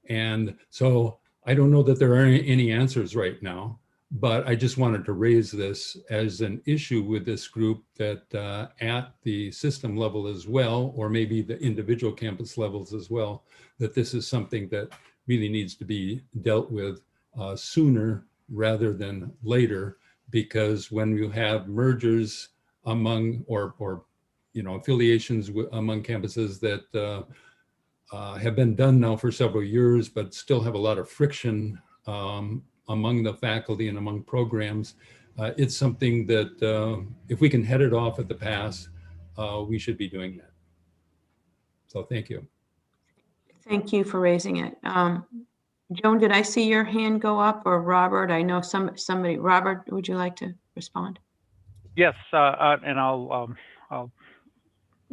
And so I don't know that there are any answers right now, But I just wanted to raise this as an issue with this group, that at the system level as well, or maybe the individual campus levels as well, that this is something that really needs to be dealt with sooner rather than later, because when you have mergers among, or affiliations among campuses that have been done now for several years, but still have a lot of friction among the faculty and among programs, it's something that if we can head it off at the pass, we should be doing that. So thank you. Thank you for raising it. Joan, did I see your hand go up, or Robert? I know somebody. Robert, would you like to respond? Yes, and I'll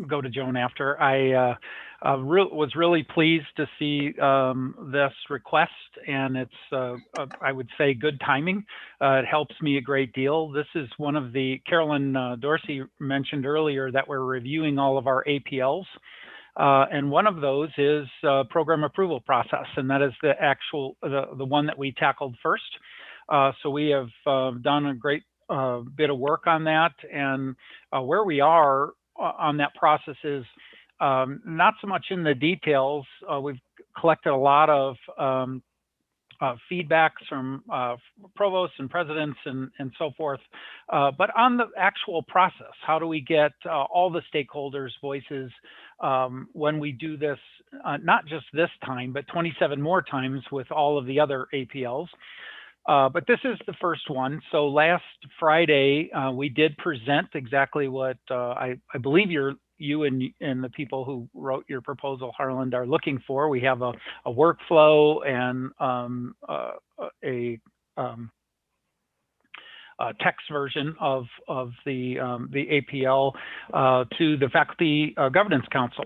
go to Joan after. I was really pleased to see this request, and it's, I would say, good timing. It helps me a great deal. This is one of the, Carolyn Dorsey mentioned earlier that we're reviewing all of our APLs. And one of those is program approval process, and that is the actual, the one that we tackled first. So we have done a great bit of work on that, and where we are on that process is not so much in the details. We've collected a lot of feedbacks from provosts and presidents and so forth, but on the actual process, how do we get all the stakeholders' voices when we do this, not just this time, but 27 more times with all of the other APLs. But this is the first one. So last Friday, we did present exactly what I believe you and the people who wrote your proposal, Harland, are looking for. We have a workflow and a text version of the APL to the Faculty Governance Council.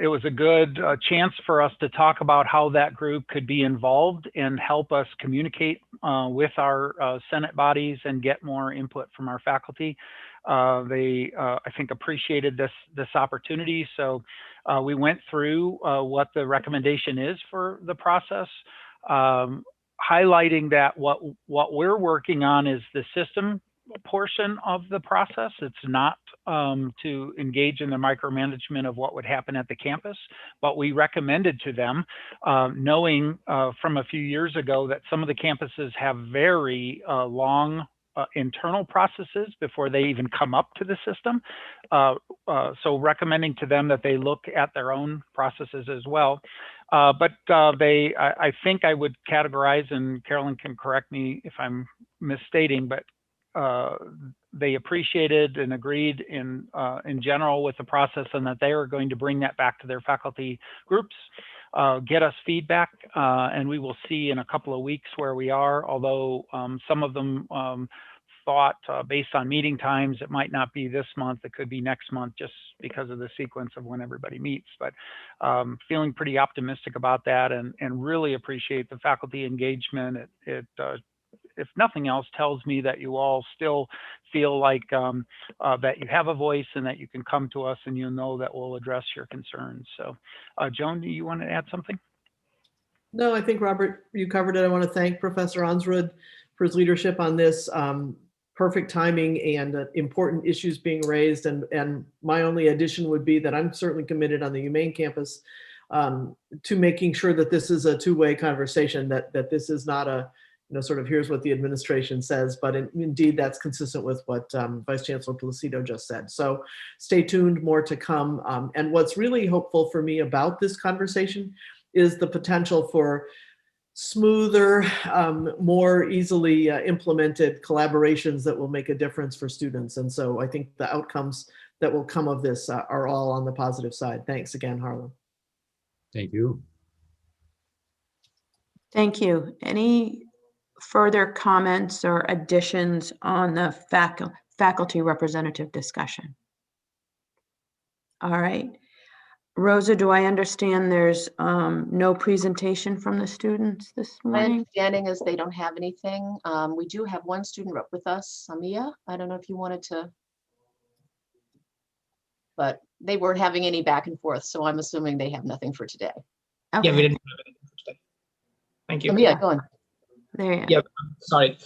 It was a good chance for us to talk about how that group could be involved and help us communicate with our Senate bodies and get more input from our faculty. They, I think, appreciated this opportunity. So we went through what the recommendation is for the process, highlighting that what we're working on is the system portion of the process. It's not to engage in the micromanagement of what would happen at the campus, but we recommended to them, knowing from a few years ago that some of the campuses have very long internal processes before they even come up to the system. So recommending to them that they look at their own processes as well. But I think I would categorize, and Carolyn can correct me if I'm misstating, but they appreciated and agreed in general with the process, and that they are going to bring that back to their faculty groups, get us feedback, and we will see in a couple of weeks where we are, although some of them thought based on meeting times, it might not be this month, it could be next month, just because of the sequence of when everybody meets. But feeling pretty optimistic about that, and really appreciate the faculty engagement. It if nothing else, tells me that you all still feel like that you have a voice and that you can come to us and you'll know that we'll address your concerns. So Joan, do you want to add something? No, I think, Robert, you covered it. I want to thank Professor Onsrud for his leadership on this. Perfect timing and important issues being raised. And my only addition would be that I'm certainly committed on the UMaine campus to making sure that this is a two-way conversation, that this is not a, sort of here's what the administration says, but indeed that's consistent with what Vice Chancellor Placido just said. So stay tuned, more to come. And what's really hopeful for me about this conversation is the potential for smoother, more easily implemented collaborations that will make a difference for students. And so I think the outcomes that will come of this are all on the positive side. Thanks again, Harlan. Thank you. Thank you. Any further comments or additions on the faculty representative discussion? All right. Rosa, do I understand there's no presentation from the students this My morning? understanding is they don't have anything. We do have one student rep with us, Samia. I don't know if you wanted to, but they weren't having any back and forth, so I'm assuming they have nothing for today. Okay. Yeah, we didn't have anything for today. Thank you. Samia, go on. There you Yeah, sorry.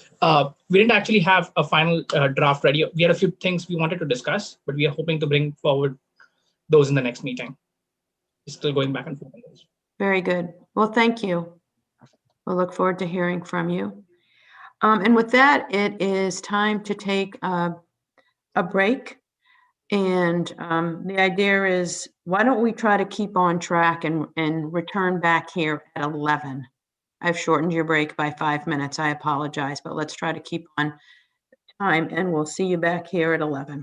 We didn't actually have a final draft ready. We had a few things we wanted to discuss, but we are hoping to bring forward those in the next meeting. We're still going back and forth on those. Very good. Well, thank you. We'll look forward to hearing from you. And with that, it is time to take a break. And the idea is, why don't we try to keep on track and return back here at 11? I've shortened your break by 5 minutes. I apologize, but let's try to keep on time, and we'll see you back here at 11.